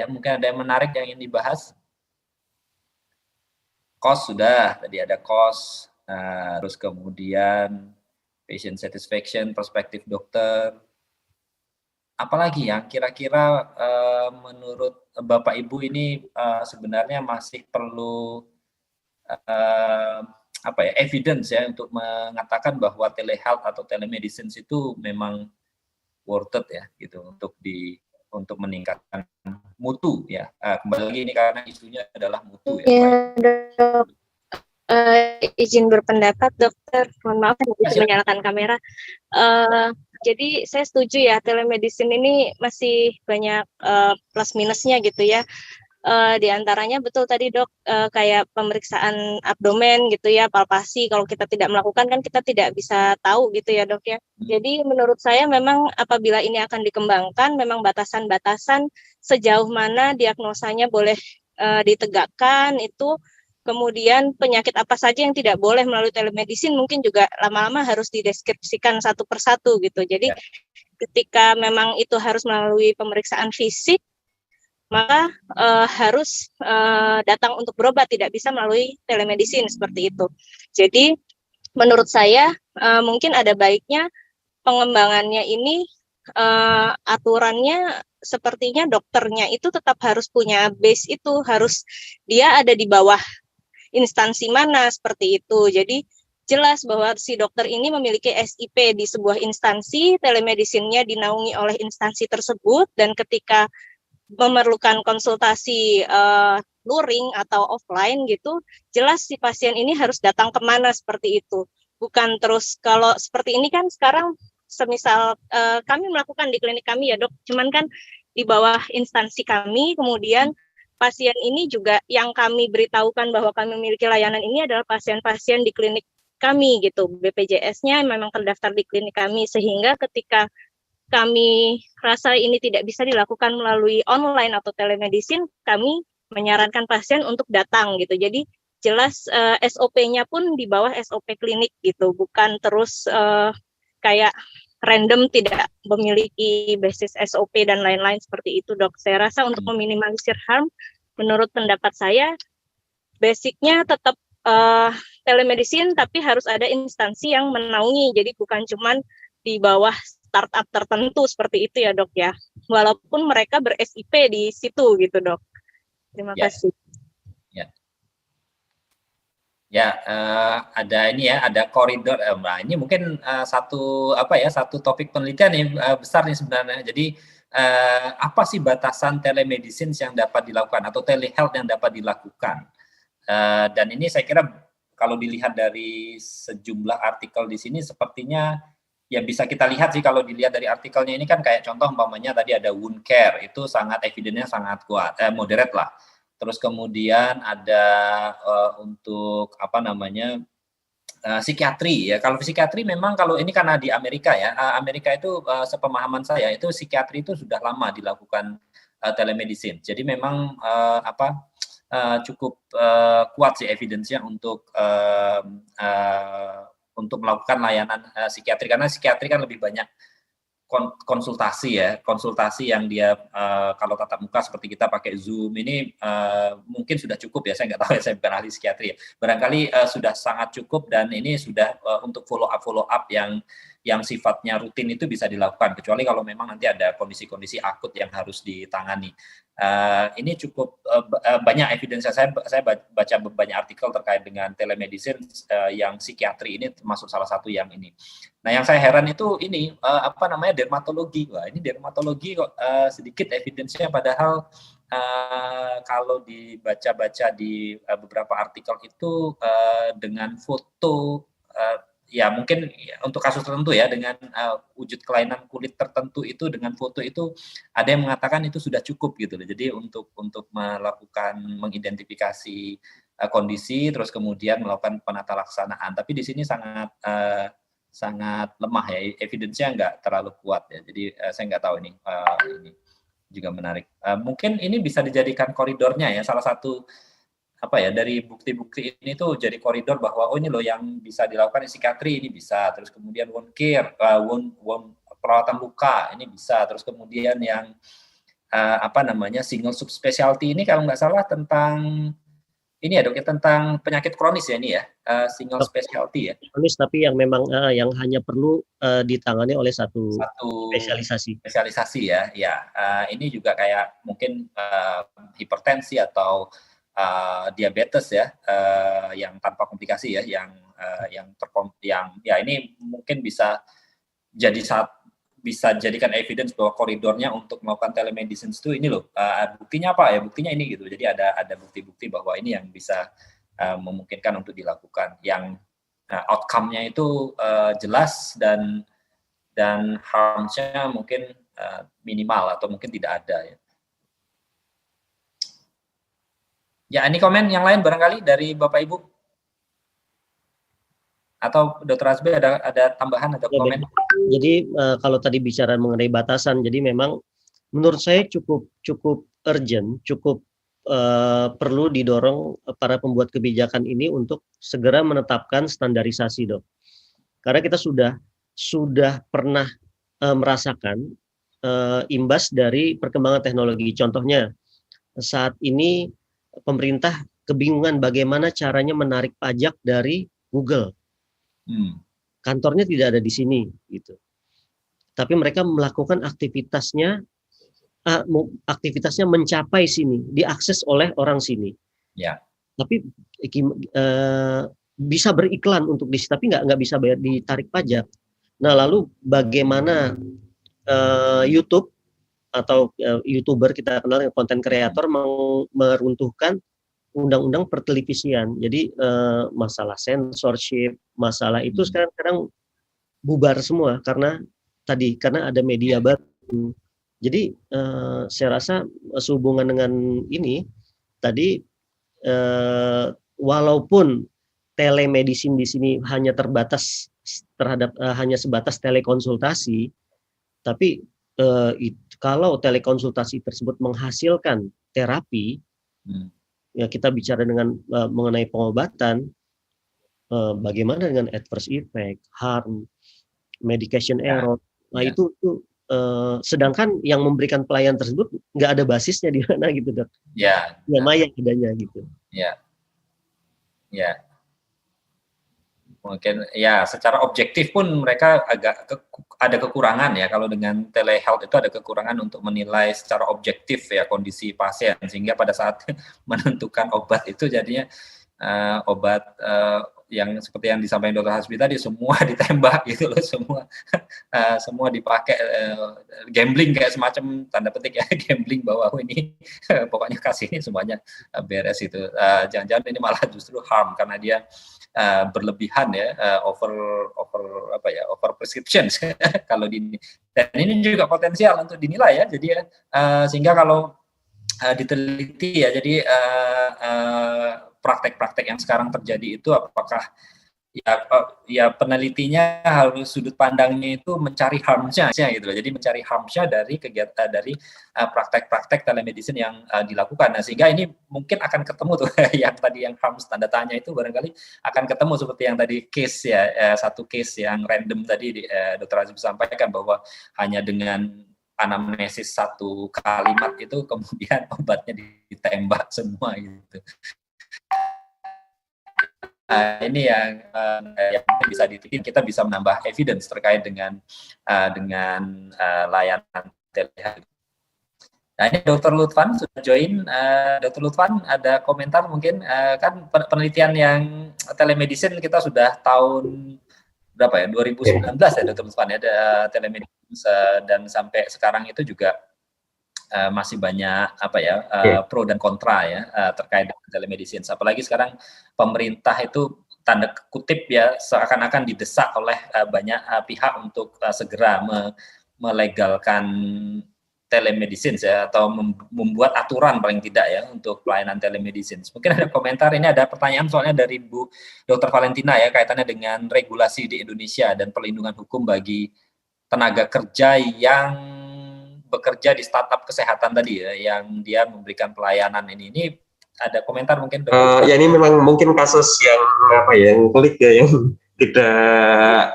mungkin ada yang menarik yang ingin dibahas. Cost sudah, tadi ada cost, terus kemudian patient satisfaction, perspektif dokter. Apalagi yang kira-kira menurut Bapak Ibu ini sebenarnya masih perlu evidence ya untuk mengatakan bahwa telehealth atau telemedicine itu memang worth it ya gitu untuk meningkatkan mutu ya. Kembali lagi ini karena isunya adalah mutu ya. Dok, izin berpendapat dokter, mohon maaf bisa menyalakan kamera. Jadi saya setuju ya, telemedicine ini masih banyak plus minusnya gitu ya. Di antaranya betul tadi dok, kayak pemeriksaan abdomen gitu ya, palpasi, kalau kita tidak melakukan kan kita tidak bisa tahu gitu ya dok ya. Jadi menurut saya memang apabila ini akan dikembangkan, memang batasan-batasan sejauh mana diagnosanya boleh ditegakkan itu, kemudian penyakit apa saja yang tidak boleh melalui telemedicine mungkin juga lama-lama harus dideskripsikan satu persatu gitu. Jadi ketika memang itu harus melalui pemeriksaan fisik, maka harus datang untuk berobat, tidak bisa melalui telemedicine seperti itu. Jadi menurut saya mungkin ada baiknya pengembangannya ini aturannya sepertinya dokternya itu tetap harus punya base, itu harus dia ada di bawah instansi mana seperti itu. Jadi jelas bahwa si dokter ini memiliki SIP di sebuah instansi, telemedicine-nya dinaungi oleh instansi tersebut, dan ketika memerlukan konsultasi luring atau offline gitu, jelas si pasien ini harus datang kemana seperti itu. Bukan terus kalau seperti ini kan sekarang semisal kami melakukan di klinik kami ya dok, cuman kan di bawah instansi kami, kemudian pasien ini juga yang kami beritahukan bahwa kami memiliki layanan ini adalah pasien-pasien di klinik kami gitu, BPJS-nya memang terdaftar di klinik kami, sehingga ketika kami rasa ini tidak bisa dilakukan melalui online atau telemedicine, kami menyarankan pasien untuk datang gitu. Jadi jelas SOP-nya pun di bawah SOP klinik gitu, bukan terus kayak random tidak memiliki basis SOP dan lain-lain seperti itu dok. Saya rasa untuk meminimalisir harm, menurut pendapat saya, basicnya tetap telemedicine, tapi harus ada instansi yang menaungi. Jadi bukan cuman di bawah startup tertentu seperti itu ya dok ya, walaupun mereka ber-SIP di situ gitu dok. Terima kasih. Ada ini ya, ada koridor. Nah ini mungkin satu topik penelitian nih besar nih sebenarnya. Jadi apa sih batasan telemedicine yang dapat dilakukan atau telehealth yang dapat dilakukan? Dan ini saya kira kalau dilihat dari sejumlah artikel di sini sepertinya ya bisa kita lihat sih, kalau dilihat dari artikelnya ini kan kayak contoh umpamanya tadi ada wound care, itu sangat evidence-nya sangat kuat, moderate lah. Terus kemudian ada untuk psikiatri ya. Kalau psikiatri memang kalau ini karena di Amerika ya, Amerika itu sepemahaman saya itu psikiatri itu sudah lama dilakukan telemedicine. Jadi memang cukup kuat sih evidence-nya untuk melakukan layanan psikiatri, karena psikiatri kan lebih banyak konsultasi yang dia kalau tatap muka seperti kita pakai Zoom ini mungkin sudah cukup ya, saya nggak tahu ya, saya bukan ahli psikiatri ya, barangkali sudah sangat cukup, dan ini sudah untuk follow up yang sifatnya rutin itu bisa dilakukan, kecuali kalau memang nanti ada kondisi-kondisi akut yang harus ditangani. Ini cukup banyak evidence. Saya baca banyak artikel terkait dengan telemedicine yang psikiatri ini termasuk salah satu yang ini. Nah, yang saya heran itu ini dermatologi. Wah, ini dermatologi kok sedikit evidence-nya, padahal kalau dibaca-baca di beberapa artikel itu dengan foto ya mungkin untuk kasus tertentu ya, dengan wujud kelainan kulit tertentu itu dengan foto itu ada yang mengatakan itu sudah cukup gitu loh. Jadi untuk melakukan mengidentifikasi kondisi, terus kemudian melakukan penata laksanaan. Tapi di sini sangat lemah ya, evidence-nya nggak terlalu kuat ya. Jadi saya nggak tahu ini juga menarik. Mungkin ini bisa dijadikan koridornya ya, salah satu dari bukti-bukti ini tuh jadi koridor bahwa ini loh yang bisa dilakukan psikiatri, ini bisa, terus kemudian wound care, perawatan luka ini bisa, terus kemudian yang single subspecialty ini kalau nggak salah tentang ini ya dok ya, tentang penyakit kronis ya ini ya, single specialty ya. Kronis tapi yang memang yang hanya perlu ditangani oleh satu spesialisasi ya. Ini juga kayak mungkin hipertensi atau diabetes ya, yang tanpa komplikasi ya, yang ini mungkin bisa jadikan evidence bahwa koridornya untuk melakukan telemedicine itu ini loh, buktinya apa ya, buktinya ini gitu. Jadi ada bukti-bukti bahwa ini yang bisa memungkinkan untuk dilakukan, yang outcome-nya itu jelas dan harm-nya mungkin minimal atau mungkin tidak ada ya. Ya, ini komen yang lain barangkali dari Bapak Ibu atau Dr. Hasbi ada tambahan atau komen? Jadi kalau tadi bicara mengenai batasan, jadi memang menurut saya cukup urgent, cukup perlu didorong para pembuat kebijakan ini untuk segera menetapkan standarisasi, dok. Karena kita sudah pernah merasakan imbas dari perkembangan teknologi. Contohnya saat ini pemerintah kebingungan bagaimana caranya menarik pajak dari Google. Kantornya tidak ada di sini, gitu. Tapi mereka melakukan aktivitasnya mencapai sini, diakses oleh orang sini. Ya. Tapi bisa beriklan untuk di sini, tapi nggak bisa bayar ditarik pajak. Nah, lalu bagaimana YouTube atau YouTuber kita kenal yang konten kreator meruntuhkan undang-undang pertelevisian. Jadi masalah censorship, masalah itu sekarang bubar semua karena ada media baru. Jadi saya rasa sehubungan dengan ini tadi walaupun telemedicine di sini hanya terbatas hanya sebatas telekonsultasi, tapi kalau telekonsultasi tersebut menghasilkan terapi, ya kita bicara mengenai pengobatan, bagaimana dengan adverse effect, harm, medication error. Nah itu sedangkan yang memberikan pelayanan tersebut nggak ada basisnya di mana gitu, dok. Ya maya adanya gitu. Ya. Mungkin ya secara objektif pun mereka agak ada kekurangan ya, kalau dengan telehealth itu ada kekurangan untuk menilai secara objektif ya kondisi pasien, sehingga pada saat menentukan obat itu jadinya obat yang seperti yang disampaikan Dr. Hasbi tadi, semua ditembak gitu loh, semua dipakai gambling, kayak semacam tanda petik ya, gambling bahwa ini pokoknya kasih ini semuanya beres itu. Jangan-jangan ini malah justru harm karena dia berlebihan ya, over prescription kalau dan ini juga potensial untuk dinilai ya. Jadi sehingga kalau diteliti ya, jadi praktek-praktek yang sekarang terjadi itu apakah ya penelitinya harus sudut pandangnya itu mencari harm-nya gitu loh. Jadi mencari harm-nya dari kegiatan dari praktek-praktek telemedicine yang dilakukan. Nah, sehingga ini mungkin akan ketemu tuh yang tadi yang harm tanda tanya itu barangkali akan ketemu seperti yang tadi case ya, satu case yang random tadi Dr. Azim sampaikan bahwa hanya dengan anamnesis satu kalimat itu kemudian obatnya ditembak semua gitu. Ini yang bisa ditikin, kita bisa menambah evidence terkait dengan layanan telehealth. Nah, ini Dr. Lutfan sudah join. Dr. Lutfan ada komentar mungkin, kan penelitian yang telemedicine kita sudah tahun berapa ya, 2019 ya Dr. Lutfan ya, ada telemedicine, dan sampai sekarang itu juga masih banyak pro dan kontra ya terkait dengan telemedicine. Apalagi sekarang pemerintah itu tanda kutip ya seakan-akan didesak oleh banyak pihak untuk segera melegalkan telemedicine ya, atau membuat aturan paling tidak ya untuk pelayanan telemedicine. Mungkin ada komentar, ini ada pertanyaan soalnya dari Bu Dr. Valentina ya, kaitannya dengan regulasi di Indonesia dan perlindungan hukum bagi tenaga kerja yang bekerja di startup kesehatan tadi ya, yang dia memberikan pelayanan ini ada komentar mungkin? Ya ini memang mungkin kasus yang yang pelik ya, yang tidak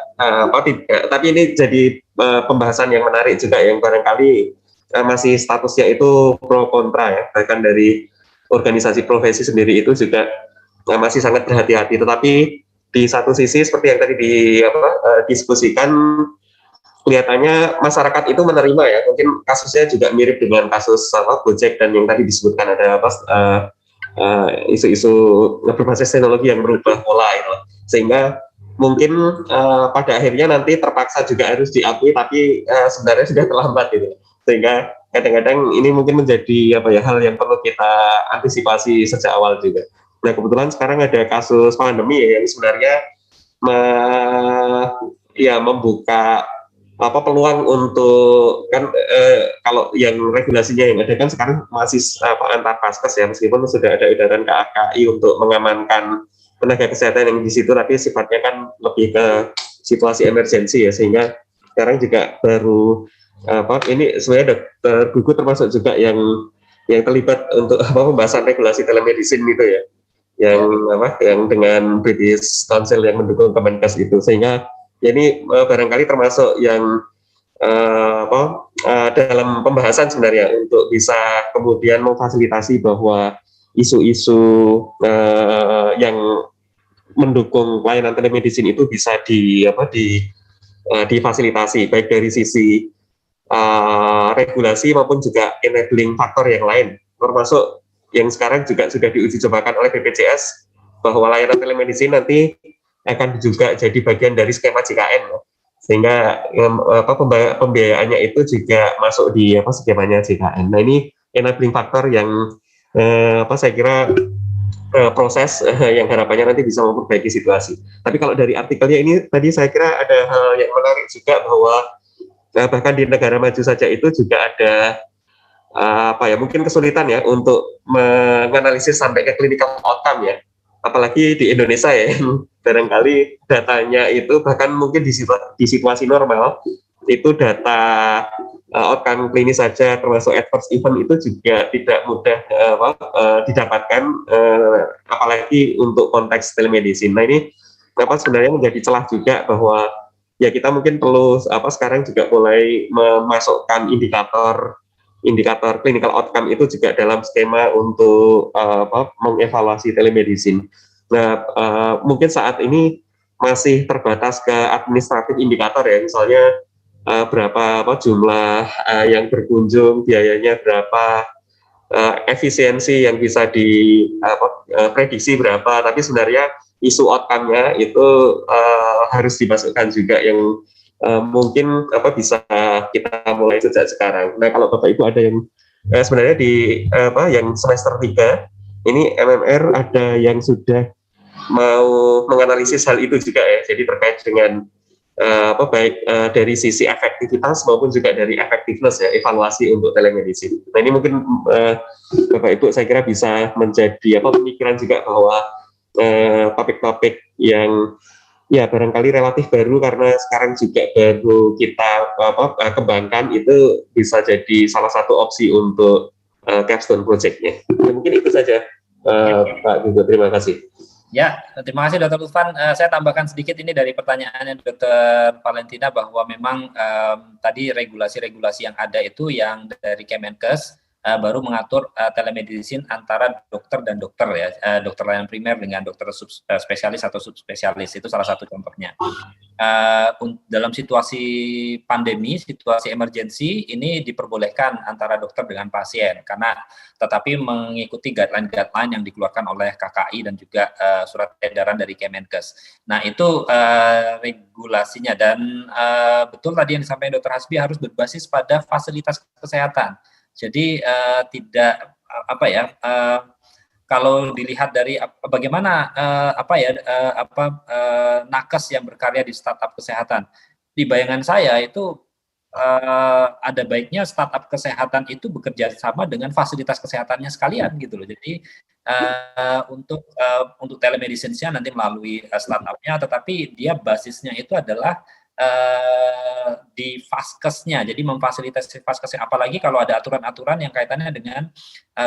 tapi ini jadi pembahasan yang menarik juga, yang barangkali masih statusnya itu pro kontra ya, bahkan dari organisasi profesi sendiri itu juga masih sangat berhati-hati. Tetapi di satu sisi seperti yang tadi diskusikan, kelihatannya masyarakat itu menerima ya. Mungkin kasusnya juga mirip dengan kasus Gojek dan yang tadi disebutkan ada isu-isu berbasis teknologi yang merubah pola itu, sehingga mungkin pada akhirnya nanti terpaksa juga harus diakui, tapi sebenarnya sudah terlambat gitu. Sehingga kadang-kadang ini mungkin menjadi hal yang perlu kita antisipasi sejak awal juga. Nah, kebetulan sekarang ada kasus pandemi ya, yang sebenarnya membuka peluang untuk kalau yang regulasinya yang ada kan sekarang masih antar paskes ya, meskipun sudah ada edaran KAKI untuk mengamankan tenaga kesehatan yang di situ, tapi sifatnya kan lebih ke situasi emergensi ya, sehingga sekarang juga baru ini sebenarnya Dr. Gugu termasuk juga yang terlibat untuk pembahasan regulasi telemedicine itu ya, yang dengan British Council yang mendukung Kemenkes itu, sehingga ini barangkali termasuk yang dalam pembahasan sebenarnya untuk bisa kemudian memfasilitasi bahwa isu-isu yang mendukung pelayanan telemedicine itu bisa difasilitasi baik dari sisi regulasi maupun juga enabling faktor yang lain, termasuk yang sekarang juga sudah diuji cobakan oleh BPJS bahwa layanan telemedicine nanti akan juga jadi bagian dari skema JKN, sehingga pembiayaannya itu juga masuk di skemanya JKN. Nah, ini enabling faktor yang saya kira proses yang harapannya nanti bisa memperbaiki situasi. Tapi kalau dari artikelnya ini tadi saya kira ada hal yang menarik juga, bahwa bahkan di negara maju saja itu juga ada mungkin kesulitan ya untuk menganalisis sampai ke clinical outcome ya, apalagi di Indonesia ya, barangkali datanya itu bahkan mungkin di situasi normal itu data outcome klinis saja termasuk adverse event itu juga tidak mudah didapatkan, apalagi untuk konteks telemedicine. Nah, ini sebenarnya menjadi celah juga, bahwa ya kita mungkin perlu sekarang juga mulai memasukkan indikator clinical outcome itu juga dalam skema untuk mengevaluasi telemedicine. Nah, mungkin saat ini masih terbatas ke administratif indikator ya, misalnya berapa jumlah yang berkunjung, biayanya berapa, efisiensi yang bisa diprediksi berapa, tapi sebenarnya isu outcome-nya itu harus dimasukkan juga, yang mungkin bisa kita mulai sejak sekarang. Nah, kalau Bapak Ibu ada yang sebenarnya di yang semester 3 ini MMR ada yang sudah mau menganalisis hal itu juga ya. Jadi terkait dengan baik dari sisi efektivitas maupun juga dari effectiveness ya, evaluasi untuk telemedicine. Nah, ini mungkin Bapak Ibu saya kira bisa menjadi pemikiran juga, bahwa topik-topik yang ya barangkali relatif baru karena sekarang juga baru kita kembangkan, itu bisa jadi salah satu opsi untuk capstone project-nya. Ya, mungkin itu saja, Pak Hugo, terima kasih. Ya, terima kasih Dr. Lutfan. Saya tambahkan sedikit ini dari pertanyaannya Dr. Valentina bahwa memang tadi regulasi-regulasi yang ada itu yang dari Kemenkes baru mengatur telemedicine antara dokter dan dokter ya, dokter layanan primer dengan dokter spesialis atau subspesialis, itu salah satu contohnya. Dalam situasi pandemi, situasi emergensi, ini diperbolehkan antara dokter dengan pasien, karena tetapi mengikuti guideline-guideline yang dikeluarkan oleh KKI dan juga surat edaran dari Kemenkes. Nah, itu regulasinya, dan betul tadi yang disampaikan Dr. Hasbi harus berbasis pada fasilitas kesehatan. Jadi tidak kalau dilihat dari bagaimana nakes yang berkarya di startup kesehatan, di bayangan saya itu ada baiknya startup kesehatan itu bekerja sama dengan fasilitas kesehatannya sekalian gitu loh. Jadi untuk telemedicine-nya nanti melalui startupnya, tetapi dia basisnya itu adalah di Vaskesnya, jadi memfasilitasi Vaskesnya, apalagi kalau ada aturan-aturan yang kaitannya dengan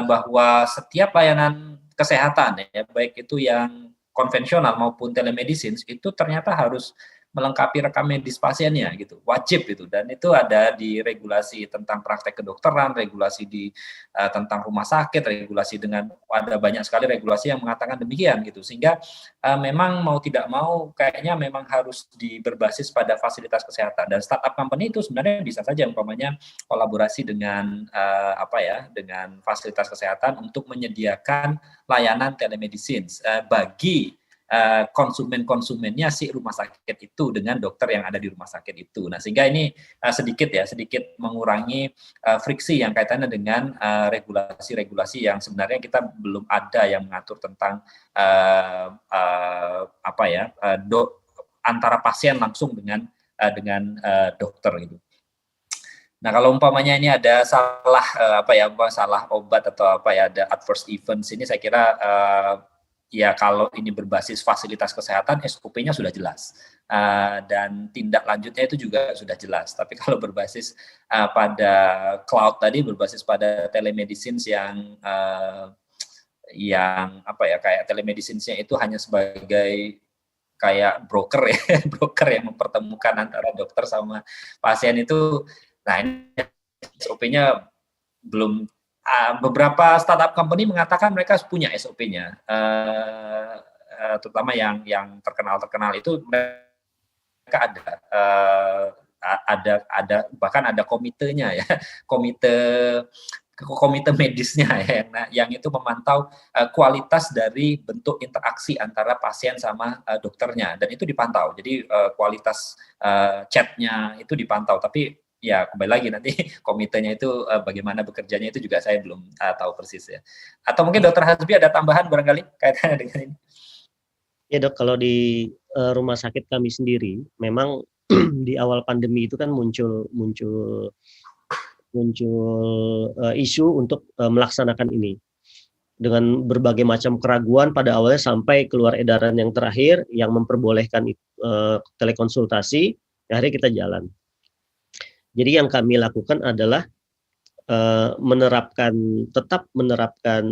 bahwa setiap layanan kesehatan ya, baik itu yang konvensional maupun telemedicine, itu ternyata harus melengkapi rekam medis pasiennya gitu, wajib itu, dan itu ada di regulasi tentang praktek kedokteran, regulasi di tentang rumah sakit, regulasi dengan ada banyak sekali regulasi yang mengatakan demikian gitu, sehingga memang mau tidak mau kayaknya memang harus berbasis pada fasilitas kesehatan, dan startup company itu sebenarnya bisa saja umpamanya kolaborasi dengan dengan fasilitas kesehatan untuk menyediakan layanan telemedicine bagi konsumen-konsumennya si rumah sakit itu dengan dokter yang ada di rumah sakit itu. Nah, sehingga ini sedikit mengurangi friksi yang kaitannya dengan regulasi-regulasi yang sebenarnya kita belum ada yang mengatur tentang antara pasien langsung dengan dokter gitu. Nah, kalau umpamanya ini ada salah obat atau ada adverse events, ini saya kira ya kalau ini berbasis fasilitas kesehatan, SOP-nya sudah jelas dan tindak lanjutnya itu juga sudah jelas. Tapi kalau berbasis pada cloud tadi, berbasis pada telemedicine kayak telemedicine-nya itu hanya sebagai kayak broker ya, broker yang mempertemukan antara dokter sama pasien itu. Nah, ini SOP-nya belum. Beberapa startup company mengatakan mereka punya SOP-nya, terutama yang terkenal itu mereka ada bahkan ada komitenya ya, komite medisnya ya, yang itu memantau kualitas dari bentuk interaksi antara pasien sama dokternya, dan itu dipantau. Jadi kualitas chatnya itu dipantau, tapi ya kembali lagi nanti komitenya itu bagaimana bekerjanya itu juga saya belum tahu persis ya. Atau mungkin Dr. Hasbi ada tambahan barangkali kaitannya dengan ini? Ya Dok, kalau di rumah sakit kami sendiri, memang di awal pandemi itu kan muncul isu untuk melaksanakan ini dengan berbagai macam keraguan pada awalnya sampai keluar edaran yang terakhir yang memperbolehkan telekonsultasi. Akhirnya kita jalan. Jadi yang kami lakukan adalah tetap menerapkan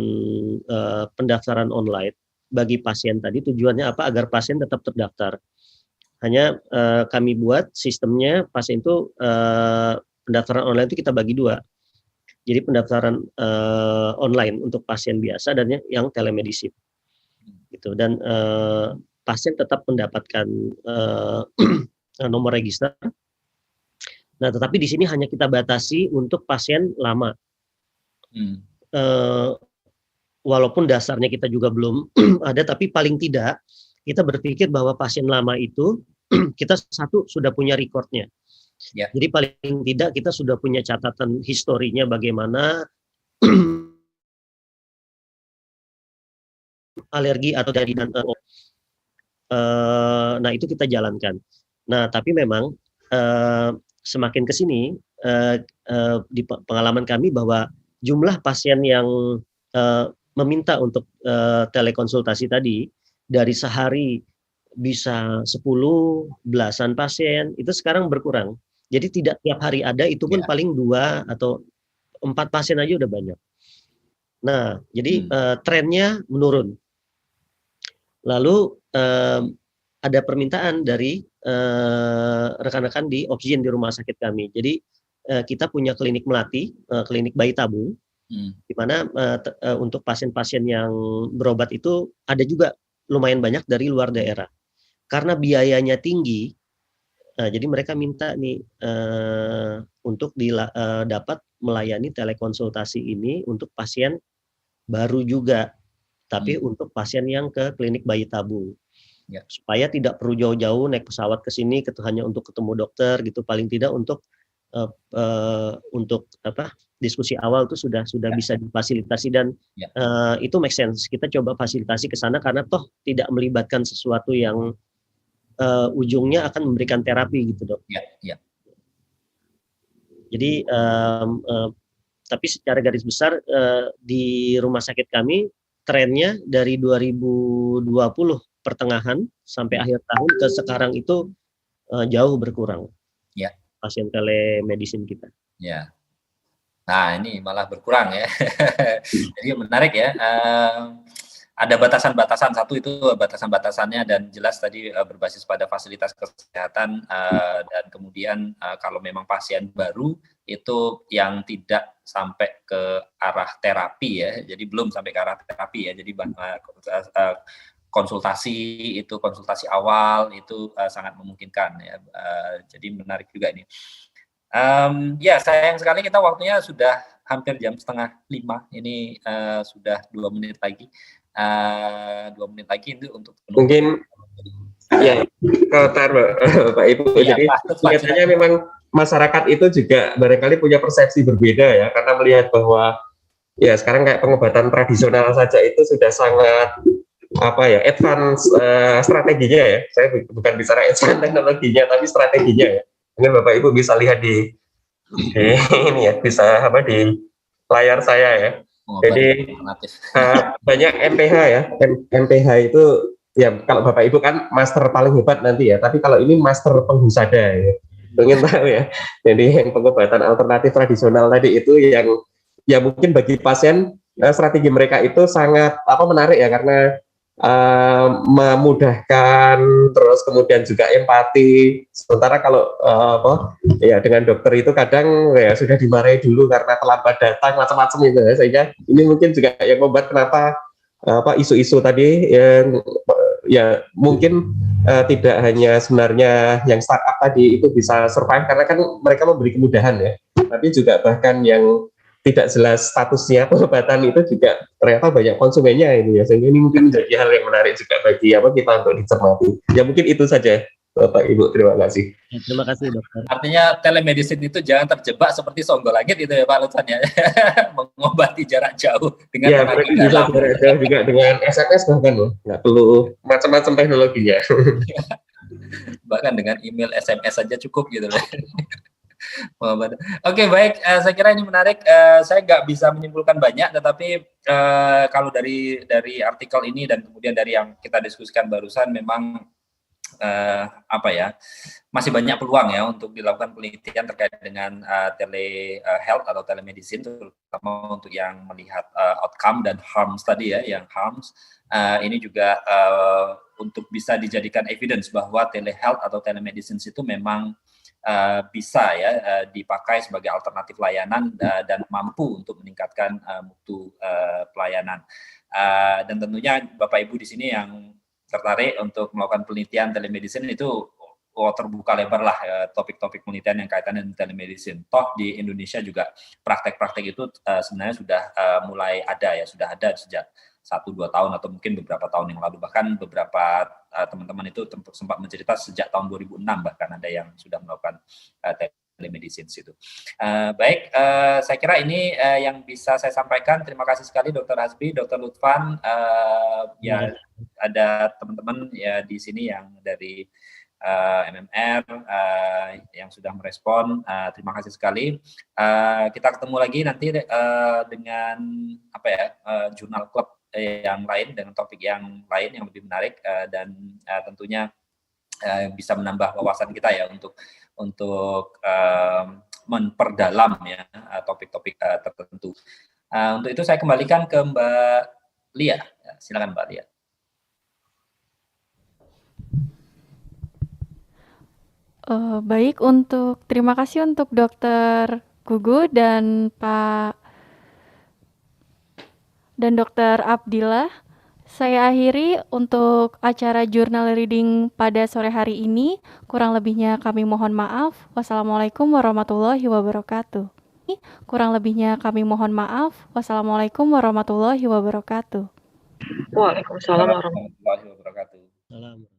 pendaftaran online bagi pasien tadi. Tujuannya apa? Agar pasien tetap terdaftar. Hanya kami buat sistemnya, pasien itu pendaftaran online itu kita bagi dua. Jadi pendaftaran online untuk pasien biasa dan yang telemedicine. Gitu. Dan pasien tetap mendapatkan nomor register. Nah, tetapi di sini hanya kita batasi untuk pasien lama. Walaupun dasarnya kita juga belum ada, tapi paling tidak kita berpikir bahwa pasien lama itu kita sudah punya recordnya. Ya. Jadi paling tidak kita sudah punya catatan historinya bagaimana alergi atau dari nah itu kita jalankan. Nah, tapi memang semakin ke sini di pengalaman kami bahwa jumlah pasien yang meminta untuk telekonsultasi tadi dari sehari bisa 10, belasan pasien, itu sekarang berkurang. Jadi tidak tiap hari ada, itu pun paling 2 atau 4 pasien aja udah banyak. Nah, jadi trennya menurun. Lalu ada permintaan dari rekan-rekan di oksigen di rumah sakit kami. Jadi kita punya klinik melati, klinik bayi tabung, di mana untuk pasien-pasien yang berobat itu ada juga lumayan banyak dari luar daerah. Karena biayanya tinggi, jadi mereka minta nih untuk dapat melayani telekonsultasi ini untuk pasien baru juga, tapi untuk pasien yang ke klinik bayi tabung. Supaya tidak perlu jauh-jauh naik pesawat ke sini hanya untuk ketemu dokter gitu, paling tidak untuk diskusi awal itu sudah bisa difasilitasi dan itu make sense. Kita coba fasilitasi ke sana karena toh tidak melibatkan sesuatu yang ujungnya akan memberikan terapi gitu, Dok. Jadi tapi secara garis besar di rumah sakit kami trennya dari 2020 pertengahan sampai akhir tahun ke sekarang itu jauh berkurang. Pasien telemedicine kita. Nah, ini malah berkurang ya. Jadi menarik ya. Ada batasan-batasan, satu itu batasan-batasannya dan jelas tadi berbasis pada fasilitas kesehatan dan kemudian kalau memang pasien baru itu yang tidak sampai ke arah terapi ya, jadi belum sampai ke arah terapi ya, jadi konsultasi awal itu sangat memungkinkan ya, jadi menarik juga ini. Ya sayang sekali kita waktunya sudah hampir jam 4:30 ini, sudah 2 menit lagi. 2 menit lagi itu untuk mungkin ya Pak Ibu. Jadi kelihatannya memang masyarakat itu juga barangkali punya persepsi berbeda ya, karena melihat bahwa ya sekarang kayak pengobatan tradisional saja itu sudah sangat advance strateginya ya. Saya bukan bicara advance teknologinya tapi strateginya ya. Mungkin Bapak Ibu bisa lihat di ini ya, bisa di layar saya ya. Jadi banyak MPH ya. MPH itu ya kalau Bapak Ibu kan master paling hebat nanti ya, tapi kalau ini master penghusada ya. Ingin tahu ya. Jadi yang pengobatan alternatif tradisional tadi itu yang ya mungkin bagi pasien strategi mereka itu sangat menarik ya, karena memudahkan, terus kemudian juga empati. Sementara kalau ya dengan dokter itu kadang ya sudah dimarahi dulu karena terlambat datang macam-macam itu ya, sehingga ini mungkin juga yang membuat kenapa isu-isu tadi yang ya mungkin tidak hanya sebenarnya yang startup tadi itu bisa survive karena kan mereka memberi kemudahan ya, tapi juga bahkan yang tidak jelas statusnya pengobatan itu juga ternyata banyak konsumennya ini ya, sehingga ini mungkin menjadi hal yang menarik juga bagi kita untuk dicermati. Ya mungkin itu saja Bapak Ibu, terima kasih. Terima kasih dokter. Artinya telemedicine itu jangan terjebak seperti Songo Langit itu ya Pak Lutfan ya, mengobati jarak jauh dengan ya, mereka bisa jarak jauh juga dengan SMS bahkan loh, nggak perlu macam-macam teknologinya. Bahkan dengan email SMS saja cukup gitu loh. Oke, baik, saya kira ini menarik. Saya nggak bisa menyimpulkan banyak, tetapi kalau dari artikel ini dan kemudian dari yang kita diskusikan barusan memang masih banyak peluang ya untuk dilakukan penelitian terkait dengan telehealth atau telemedicine, terutama untuk yang melihat outcome dan harms tadi ya, yang harms ini juga untuk bisa dijadikan evidence bahwa telehealth atau telemedicine itu memang bisa ya dipakai sebagai alternatif layanan dan mampu untuk meningkatkan mutu pelayanan. Dan tentunya Bapak Ibu di sini yang tertarik untuk melakukan penelitian telemedicine itu terbuka lebar lah topik-topik penelitian yang kaitan dengan telemedicine. Toh di Indonesia juga praktek-praktek itu sebenarnya sudah mulai ada ya, sudah ada sejak 1-2 tahun atau mungkin beberapa tahun yang lalu, bahkan beberapa teman-teman itu sempat mencerita sejak tahun 2006 bahkan ada yang sudah melakukan telemedicine itu. Baik, saya kira ini yang bisa saya sampaikan. Terima kasih sekali Dr. Hasbi, Dr. Lutfan, ya ada teman-teman ya di sini yang dari MMR yang sudah merespon. Terima kasih sekali. Kita ketemu lagi nanti dengan Jurnal Club yang lain dengan topik yang lain yang lebih menarik dan tentunya bisa menambah wawasan kita ya untuk memperdalam ya topik-topik tertentu. Untuk itu saya kembalikan ke Mbak Lia. Ya, silakan Mbak Lia. Baik, terima kasih untuk Dokter Gugu dan Dokter Abdillah. Saya akhiri untuk acara jurnal reading pada sore hari ini. Kurang lebihnya kami mohon maaf. Wassalamualaikum warahmatullahi wabarakatuh. Wassalamualaikum warahmatullahi wabarakatuh. Waalaikumsalam warahmatullahi warahmatullahi wabarakatuh. Salam.